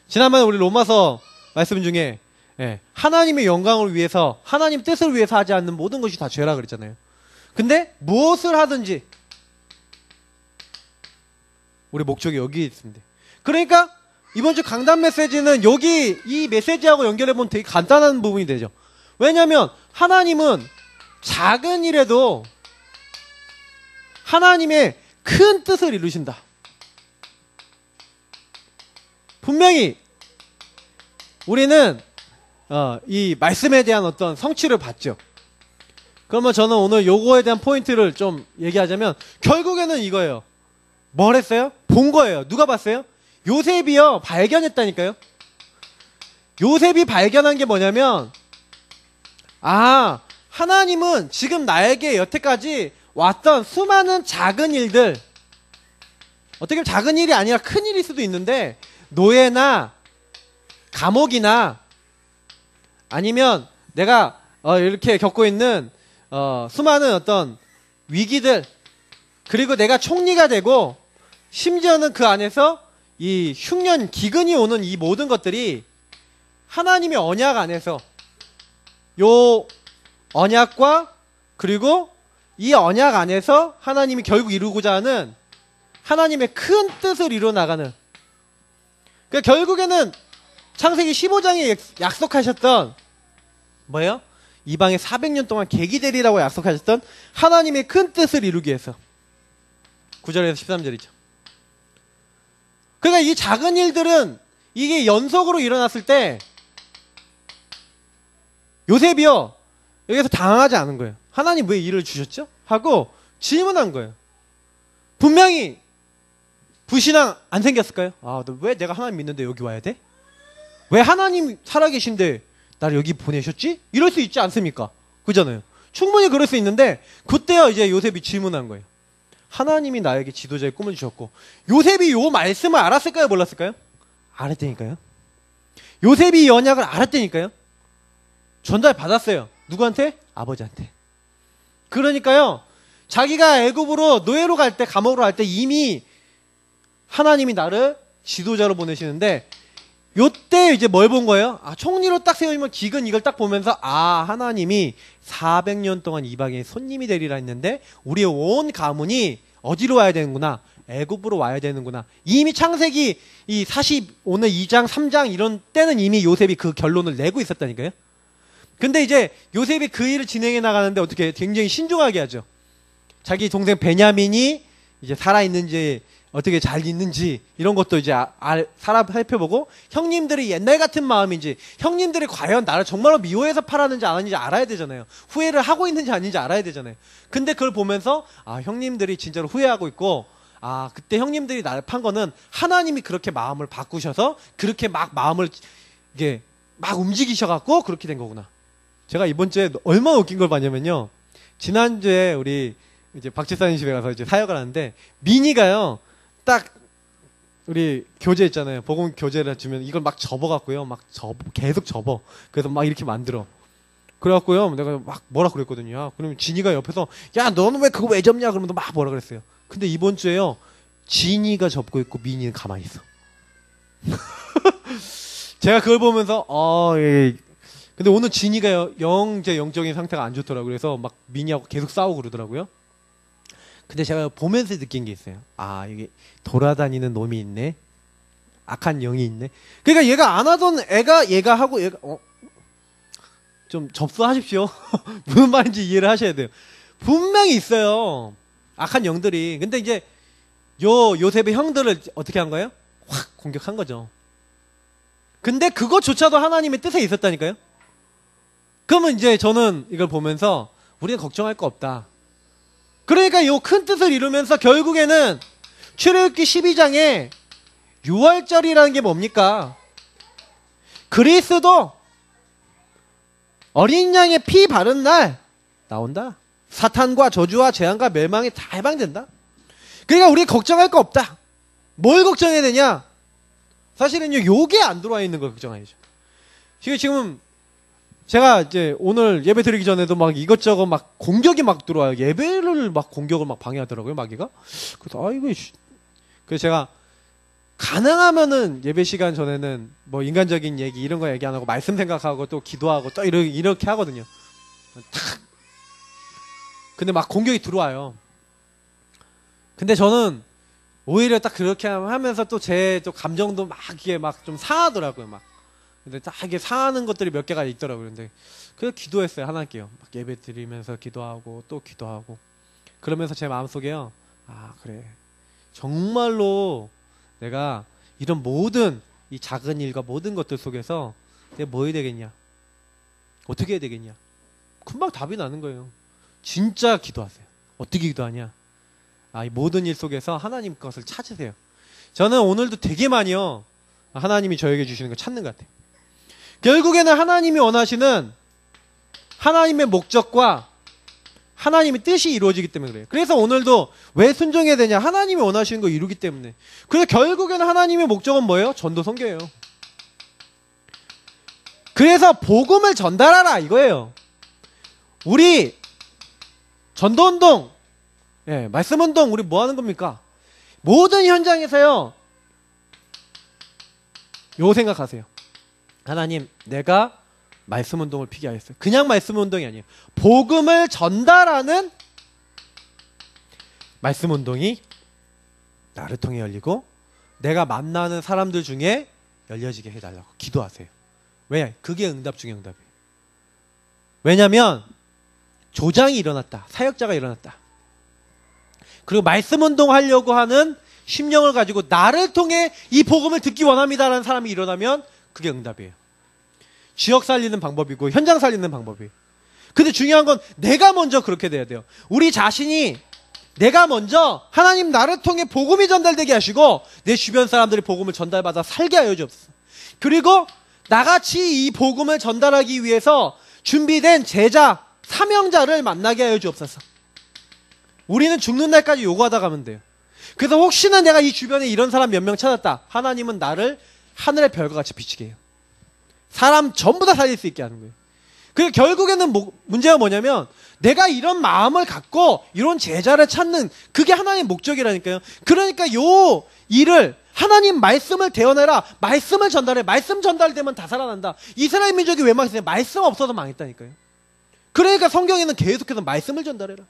지난번에 우리 로마서 말씀 중에 하나님의 영광을 위해서, 하나님 뜻을 위해서 하지 않는 모든 것이 다 죄라 그랬잖아요. 근데 무엇을 하든지 우리 목적이 여기 있습니다. 그러니까 이번 주 강단 메시지는 여기 이 메시지하고 연결해보면 되게 간단한 부분이 되죠. 왜냐하면 하나님은 작은 일에도 하나님의 큰 뜻을 이루신다. 분명히 우리는 이 말씀에 대한 어떤 성취를 봤죠. 그러면 저는 오늘 요거에 대한 포인트를 좀 얘기하자면 결국에는 이거예요. 뭘 했어요? 본 거예요. 누가 봤어요? 요셉이요. 발견했다니까요. 요셉이 발견한 게 뭐냐면 하나님은 지금 나에게 여태까지 왔던 수많은 작은 일들, 어떻게 보면 작은 일이 아니라 큰 일일 수도 있는데 노예나 감옥이나 아니면 내가 이렇게 겪고 있는 수많은 어떤 위기들, 그리고 내가 총리가 되고 심지어는 그 안에서 이 흉년 기근이 오는 이 모든 것들이 하나님의 언약 안에서 요 언약과 그리고 이 언약 안에서 하나님이 결국 이루고자 하는 하나님의 큰 뜻을 이루어 나가는, 그러니까 결국에는 창세기 15장에 약속하셨던 뭐예요? 이방에 400년 동안 객이 되리라고 약속하셨던 하나님의 큰 뜻을 이루기 위해서. 9절에서 13절이죠. 그러니까 이 작은 일들은 이게 연속으로 일어났을 때 요셉이요 여기서 당황하지 않은 거예요. 하나님 왜 일을 주셨죠? 하고 질문한 거예요. 분명히 불신앙 안 생겼을까요? 왜 내가 하나님 믿는데 여기 와야 돼? 왜 하나님 살아계신데 나를 여기 보내셨지? 이럴 수 있지 않습니까? 그잖아요. 충분히 그럴 수 있는데 그때요 이제 요셉이 질문한 거예요. 하나님이 나에게 지도자의 꿈을 주셨고, 요셉이 요 말씀을 알았을까요? 몰랐을까요? 알았다니까요. 요셉이 이 언약을 알았다니까요. 전달 받았어요. 누구한테? 아버지한테. 그러니까요 자기가 애굽으로 노예로 갈 때, 감옥으로 갈 때 이미 하나님이 나를 지도자로 보내시는데 요때 이제 뭘 본 거예요? 총리로 딱 세우면 기근 이걸 딱 보면서 하나님이 400년 동안 이방의 손님이 되리라 했는데 우리의 온 가문이 어디로 와야 되는구나, 애굽으로 와야 되는구나. 이미 창세기 오늘 2장 3장 이런 때는 이미 요셉이 그 결론을 내고 있었다니까요. 근데 이제 요셉이 그 일을 진행해 나가는데 어떻게 굉장히 신중하게 하죠. 자기 동생 베냐민이 이제 살아있는지 어떻게 잘 있는지 이런 것도 이제 살펴보고, 형님들이 옛날 같은 마음인지, 형님들이 과연 나를 정말로 미워해서 팔았는지 안 하는지 알아야 되잖아요. 후회를 하고 있는지 아닌지 알아야 되잖아요. 근데 그걸 보면서 형님들이 진짜로 후회하고 있고, 그때 형님들이 나를 판 거는 하나님이 그렇게 마음을 바꾸셔서 그렇게 막 마음을 이게 막 움직이셔갖고 그렇게 된 거구나. 제가 이번 주에 얼마나 웃긴 걸 봤냐면요. 지난주에 우리 이제 박지사님 집에 가서 이제 사역을 하는데 민희가요. 딱 우리 교재 있잖아요. 복음 교재를 주면 이걸 막 접어갖고요. 계속 접어. 그래서 막 이렇게 만들어. 그래갖고요. 내가 막 뭐라 그랬거든요. 그러면 진이가 옆에서 야 너는 왜 그거 왜 접냐? 그러면 막 뭐라 그랬어요. 근데 이번 주에요. 진이가 접고 있고 민이는 가만히 있어. 제가 그걸 보면서 근데 오늘 진이가 제 영적인 상태가 안 좋더라고요. 그래서 막 민이하고 계속 싸우고 그러더라고요. 근데 제가 보면서 느낀 게 있어요. 이게 돌아다니는 놈이 있네. 악한 영이 있네. 그러니까 얘가 안 하던 애가 얘가 하고 얘가 좀 접수하십시오. 무슨 말인지 이해를 하셔야 돼요. 분명히 있어요. 악한 영들이. 근데 이제 요셉의 형들을 어떻게 한 거예요? 확 공격한 거죠. 근데 그것조차도 하나님의 뜻에 있었다니까요. 그러면 이제 저는 이걸 보면서 우리는 걱정할 거 없다. 그러니까 요 큰 뜻을 이루면서 결국에는 출애굽기 12장에 6월절이라는 게 뭡니까? 그리스도 어린 양의 피 바른 날, 나온다. 사탄과 저주와 재앙과 멸망이 다 해방된다. 그러니까 우리 걱정할 거 없다. 뭘 걱정해야 되냐? 사실은요, 요게 안 들어와 있는 걸 걱정해야죠. 지금 제가 이제 오늘 예배 드리기 전에도 막 이것저것 막 공격이 막 들어와요. 예배를 막 공격을 막 방해하더라고요, 마귀가. 그래서 아이고, 그래서 제가 가능하면은 예배 시간 전에는 뭐 인간적인 얘기 이런 거 얘기 안 하고 말씀 생각하고 또 기도하고 또 이렇게 하거든요. 탁. 근데 막 공격이 들어와요. 근데 저는 오히려 딱 그렇게 하면서 또 제 또 감정도 막 이게 막 좀 상하더라고요, 막. 근데 딱 이게 상하는 것들이 몇 개가 있더라고요. 근데 그래서 기도했어요, 하나님께요. 막 예배 드리면서 기도하고 또 기도하고. 그러면서 제 마음속에요. 아, 그래. 정말로 내가 이런 모든 이 작은 일과 모든 것들 속에서 내가 뭐 해야 되겠냐? 어떻게 해야 되겠냐? 금방 답이 나는 거예요. 진짜 기도하세요. 어떻게 기도하냐? 아, 이 모든 일 속에서 하나님 것을 찾으세요. 저는 오늘도 되게 많이요, 하나님이 저에게 주시는 걸 찾는 것 같아요. 결국에는 하나님이 원하시는 하나님의 목적과 하나님의 뜻이 이루어지기 때문에 그래요. 그래서 오늘도 왜 순종해야 되냐? 하나님이 원하시는 거 이루기 때문에. 그래서 결국에는 하나님의 목적은 뭐예요? 전도 선교예요. 그래서 복음을 전달하라 이거예요. 우리 전도운동, 예, 말씀운동 우리 뭐 하는 겁니까? 모든 현장에서요, 요 생각하세요. 하나님, 내가 말씀운동을 피게 하였어요. 그냥 말씀운동이 아니에요. 복음을 전달하는 말씀운동이 나를 통해 열리고 내가 만나는 사람들 중에 열려지게 해달라고 기도하세요. 왜? 그게 응답 중에 응답이에요. 왜냐하면 조장이 일어났다. 사역자가 일어났다. 그리고 말씀운동 하려고 하는 심령을 가지고 나를 통해 이 복음을 듣기 원합니다라는 사람이 일어나면 그게 응답이에요. 지역 살리는 방법이고 현장 살리는 방법이에요. 근데 중요한 건 내가 먼저 그렇게 돼야 돼요. 우리 자신이 내가 먼저 하나님 나를 통해 복음이 전달되게 하시고 내 주변 사람들이 복음을 전달받아 살게 하여 주옵소서. 그리고 나같이 이 복음을 전달하기 위해서 준비된 제자, 사명자를 만나게 하여 주옵소서. 우리는 죽는 날까지 요구하다 가면 돼요. 그래서 혹시나 내가 이 주변에 이런 사람 몇 명 찾았다. 하나님은 나를 하늘의 별과 같이 비치게 해요. 사람 전부 다 살릴 수 있게 하는 거예요. 그 결국에는 문제가 뭐냐면 내가 이런 마음을 갖고 이런 제자를 찾는 그게 하나님의 목적이라니까요. 그러니까 요 일을 하나님 말씀을 대언해라. 말씀을 전달해. 말씀 전달되면 다 살아난다. 이스라엘 민족이 왜 망했어요? 말씀 없어서 망했다니까요. 그러니까 성경에는 계속해서 말씀을 전달해라.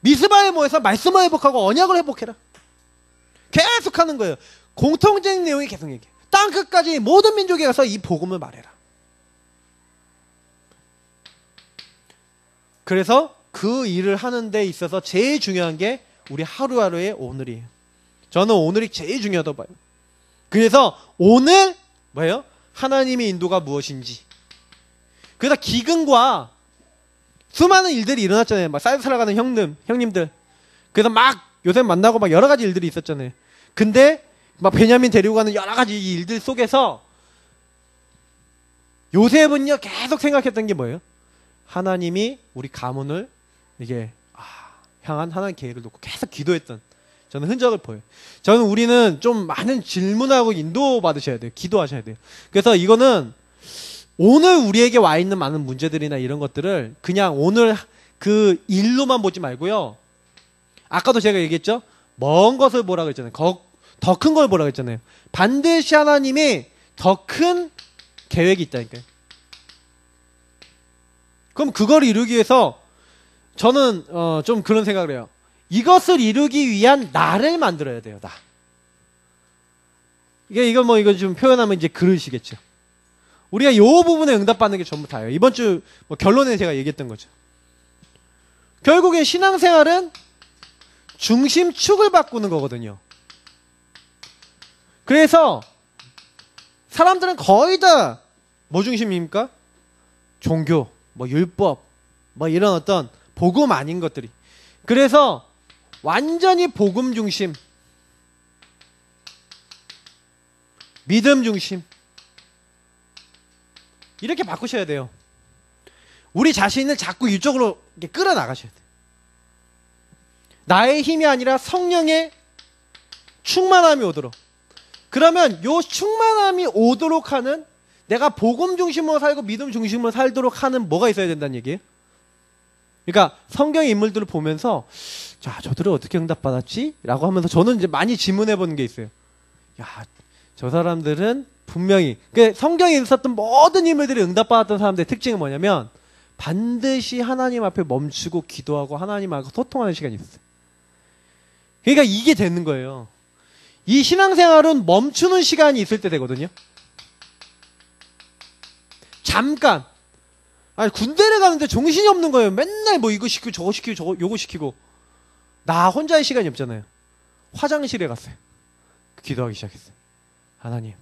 미스바에 모여서 말씀을 회복하고 언약을 회복해라. 계속 하는 거예요. 공통적인 내용이 계속 얘기해. 땅 끝까지 모든 민족에 가서 이 복음을 말해라. 그래서 그 일을 하는 데 있어서 제일 중요한 게 우리 하루하루의 오늘이에요. 저는 오늘이 제일 중요하다고 봐요. 그래서 오늘 뭐예요? 하나님의 인도가 무엇인지. 그래서 기근과 수많은 일들이 일어났잖아요. 막 쌀 살아가는 형님들. 그래서 막 요셉 만나고 막 여러 가지 일들이 있었잖아요. 근데 막 베냐민 데리고 가는 여러 가지 일들 속에서 요셉은요 계속 생각했던 게 뭐예요? 하나님이 우리 가문을 이게 향한 하나님 계획을 놓고 계속 기도했던 저는 흔적을 보여요. 저는 우리는 좀 많은 질문하고 인도 받으셔야 돼요. 기도하셔야 돼요. 그래서 이거는 오늘 우리에게 와 있는 많은 문제들이나 이런 것들을 그냥 오늘 그 일로만 보지 말고요. 아까도 제가 얘기했죠? 먼 것을 보라고 했잖아요. 더 큰 걸 보라고 했잖아요. 반드시 하나님이 더 큰 계획이 있다니까요. 그럼 그걸 이루기 위해서 저는 좀 그런 생각을 해요. 이것을 이루기 위한 나를 만들어야 돼요. 나. 이거 좀 표현하면 이제 그러시겠죠. 우리가 이 부분에 응답받는 게 전부 다예요. 이번 주 결론에 제가 얘기했던 거죠. 결국에 신앙생활은 중심축을 바꾸는 거거든요. 그래서 사람들은 거의 다 뭐 중심입니까? 종교, 율법, 이런 어떤 복음 아닌 것들이. 그래서 완전히 복음 중심, 믿음 중심 이렇게 바꾸셔야 돼요. 우리 자신을 자꾸 이쪽으로 이렇게 끌어나가셔야 돼요. 나의 힘이 아니라 성령의 충만함이 오도록. 그러면 요 충만함이 오도록 하는, 내가 복음 중심으로 살고 믿음 중심으로 살도록 하는 뭐가 있어야 된다는 얘기예요. 그러니까 성경의 인물들을 보면서 자, 저들은 어떻게 응답받았지? 라고 하면서 저는 이제 많이 질문해 보는 게 있어요. 야, 저 사람들은 분명히 성경에 있었던 모든 인물들이 응답받았던 사람들의 특징은 뭐냐면 반드시 하나님 앞에 멈추고 기도하고 하나님하고 소통하는 시간이 있었어요. 그러니까 이게 되는 거예요. 이 신앙생활은 멈추는 시간이 있을 때 되거든요. 잠깐. 아니, 군대를 가는데 정신이 없는 거예요. 맨날 뭐 이거 시키고 저거 시키고 요거 시키고. 나 혼자의 시간이 없잖아요. 화장실에 갔어요. 기도하기 시작했어요. 하나님,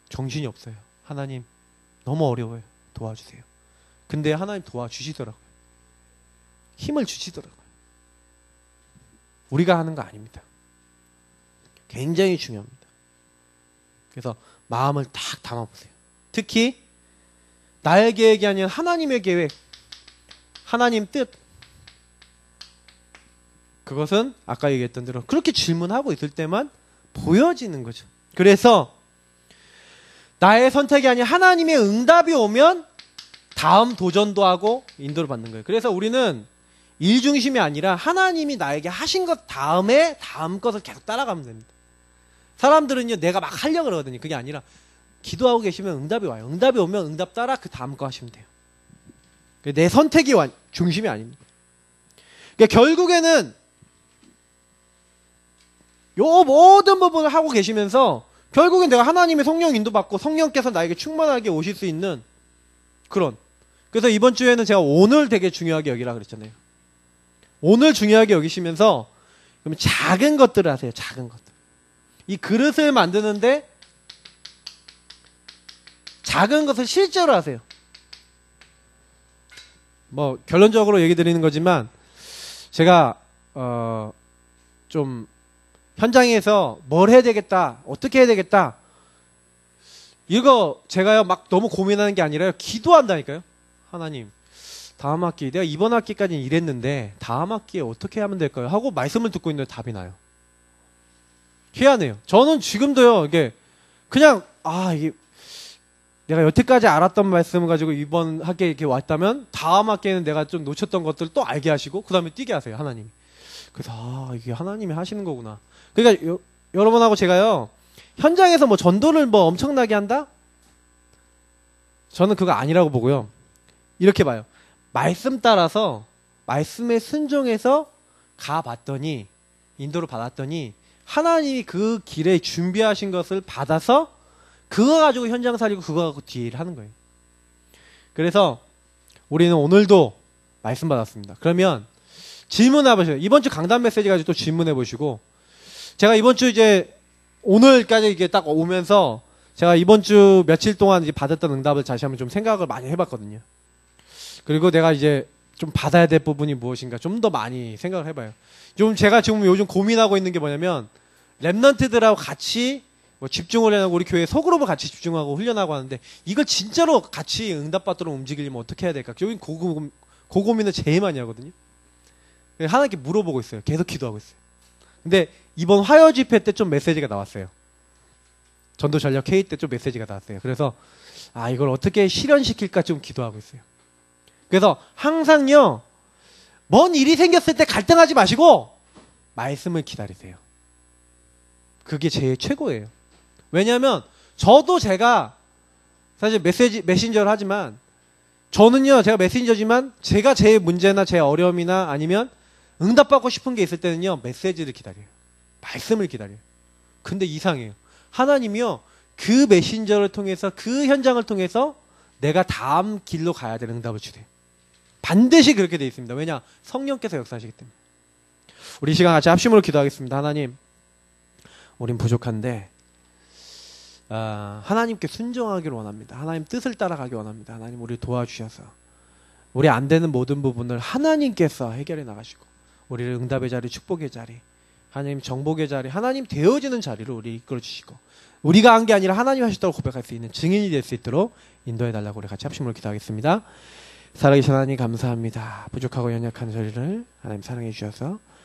정신이 없어요. 하나님, 너무 어려워요. 도와주세요. 근데 하나님 도와주시더라고요. 힘을 주시더라고요. 우리가 하는 거 아닙니다. 굉장히 중요합니다. 그래서 마음을 딱 담아보세요. 특히 나의 계획이 아닌 하나님의 계획, 하나님 뜻, 그것은 아까 얘기했던 대로 그렇게 질문하고 있을 때만 보여지는 거죠. 그래서 나의 선택이 아닌 하나님의 응답이 오면 다음 도전도 하고 인도를 받는 거예요. 그래서 우리는 일 중심이 아니라 하나님이 나에게 하신 것 다음에 다음 것을 계속 따라가면 됩니다. 사람들은요, 내가 막 하려고 그러거든요. 그게 아니라 기도하고 계시면 응답이 와요. 응답이 오면 응답 따라 그 다음 거 하시면 돼요. 내 선택이 중심이 아닙니다. 그러니까 결국에는 요 모든 부분을 하고 계시면서 결국엔 내가 하나님의 성령 인도받고 성령께서 나에게 충만하게 오실 수 있는 그런. 그래서 이번 주에는 제가 오늘 되게 중요하게 여기라 그랬잖아요. 오늘 중요하게 여기시면서 그러면 작은 것들을 하세요. 작은 것들. 이 그릇을 만드는데 작은 것을 실제로 하세요. 뭐 결론적으로 얘기 드리는 거지만 제가 좀 현장에서 뭘 해야 되겠다, 어떻게 해야 되겠다, 이거 제가요 막 너무 고민하는 게 아니라요, 기도한다니까요. 하나님, 다음 학기, 내가 이번 학기까지는 이랬는데 다음 학기에 어떻게 하면 될까요? 하고 말씀을 듣고 있는데 답이 나요. 희한해요. 저는 지금도요, 이게 그냥 이게 내가 여태까지 알았던 말씀을 가지고 이번 학기에 이렇게 왔다면 다음 학기에는 내가 좀 놓쳤던 것들을 또 알게 하시고 그 다음에 뛰게 하세요, 하나님이. 그래서 이게 하나님이 하시는 거구나. 그러니까 여러분하고 제가요, 현장에서 뭐 전도를 뭐 엄청나게 한다? 저는 그거 아니라고 보고요. 이렇게 봐요. 말씀 따라서 말씀에 순종해서 가봤더니, 인도를 받았더니 하나님이 그 길에 준비하신 것을 받아서 그거 가지고 현장 살리고 그거 가지고 딜 하는 거예요. 그래서 우리는 오늘도 말씀 받았습니다. 그러면 질문해 보세요. 이번 주 강단 메시지 가지고 또 질문해 보시고, 제가 이번 주 이제 오늘까지 이게 딱 오면서 제가 이번 주 며칠 동안 이제 받았던 응답을 다시 한번 좀 생각을 많이 해봤거든요. 그리고 내가 이제 좀 받아야 될 부분이 무엇인가 좀 더 많이 생각을 해봐요. 좀 제가 지금 요즘 고민하고 있는 게 뭐냐면, 랩런트들하고 같이 뭐 집중을 해나고 우리 교회 소그룹을 같이 집중하고 훈련하고 하는데 이걸 진짜로 같이 응답받도록 움직이려면 어떻게 해야 될까? 여기 그 고민을 제일 많이 하거든요. 하나님께 물어보고 있어요. 계속 기도하고 있어요. 근데 이번 화요 집회 때 좀 메시지가 나왔어요. 전도 전략 K 때 좀 메시지가 나왔어요. 그래서 이걸 어떻게 실현시킬까 좀 기도하고 있어요. 그래서 항상요, 뭔 일이 생겼을 때 갈등하지 마시고 말씀을 기다리세요. 그게 제일 최고예요. 왜냐하면 저도 제가 사실 메신저를 하지만 저는요, 제가 메신저지만 제가 제 문제나 제 어려움이나 아니면 응답받고 싶은 게 있을 때는요, 메시지를 기다려요. 말씀을 기다려요. 근데 이상해요. 하나님이요, 그 메신저를 통해서 그 현장을 통해서 내가 다음 길로 가야 될 응답을 주세요. 반드시 그렇게 돼 있습니다. 왜냐? 성령께서 역사하시기 때문에. 우리 이 시간 같이 합심으로 기도하겠습니다. 하나님, 우린 부족한데 하나님께 순종하기를 원합니다. 하나님 뜻을 따라가기 원합니다. 하나님, 우리 도와주셔서 우리 안 되는 모든 부분을 하나님께서 해결해 나가시고 우리를 응답의 자리, 축복의 자리, 하나님 정복의 자리, 하나님 되어지는 자리로 우리 이끌어주시고 우리가 한 게 아니라 하나님 하셨다고 고백할 수 있는 증인이 될 수 있도록 인도해 달라고 우리 같이 합심으로 기도하겠습니다. 살아계신 하나님 감사합니다. 부족하고 연약한 저희를 하나님 사랑해 주셔서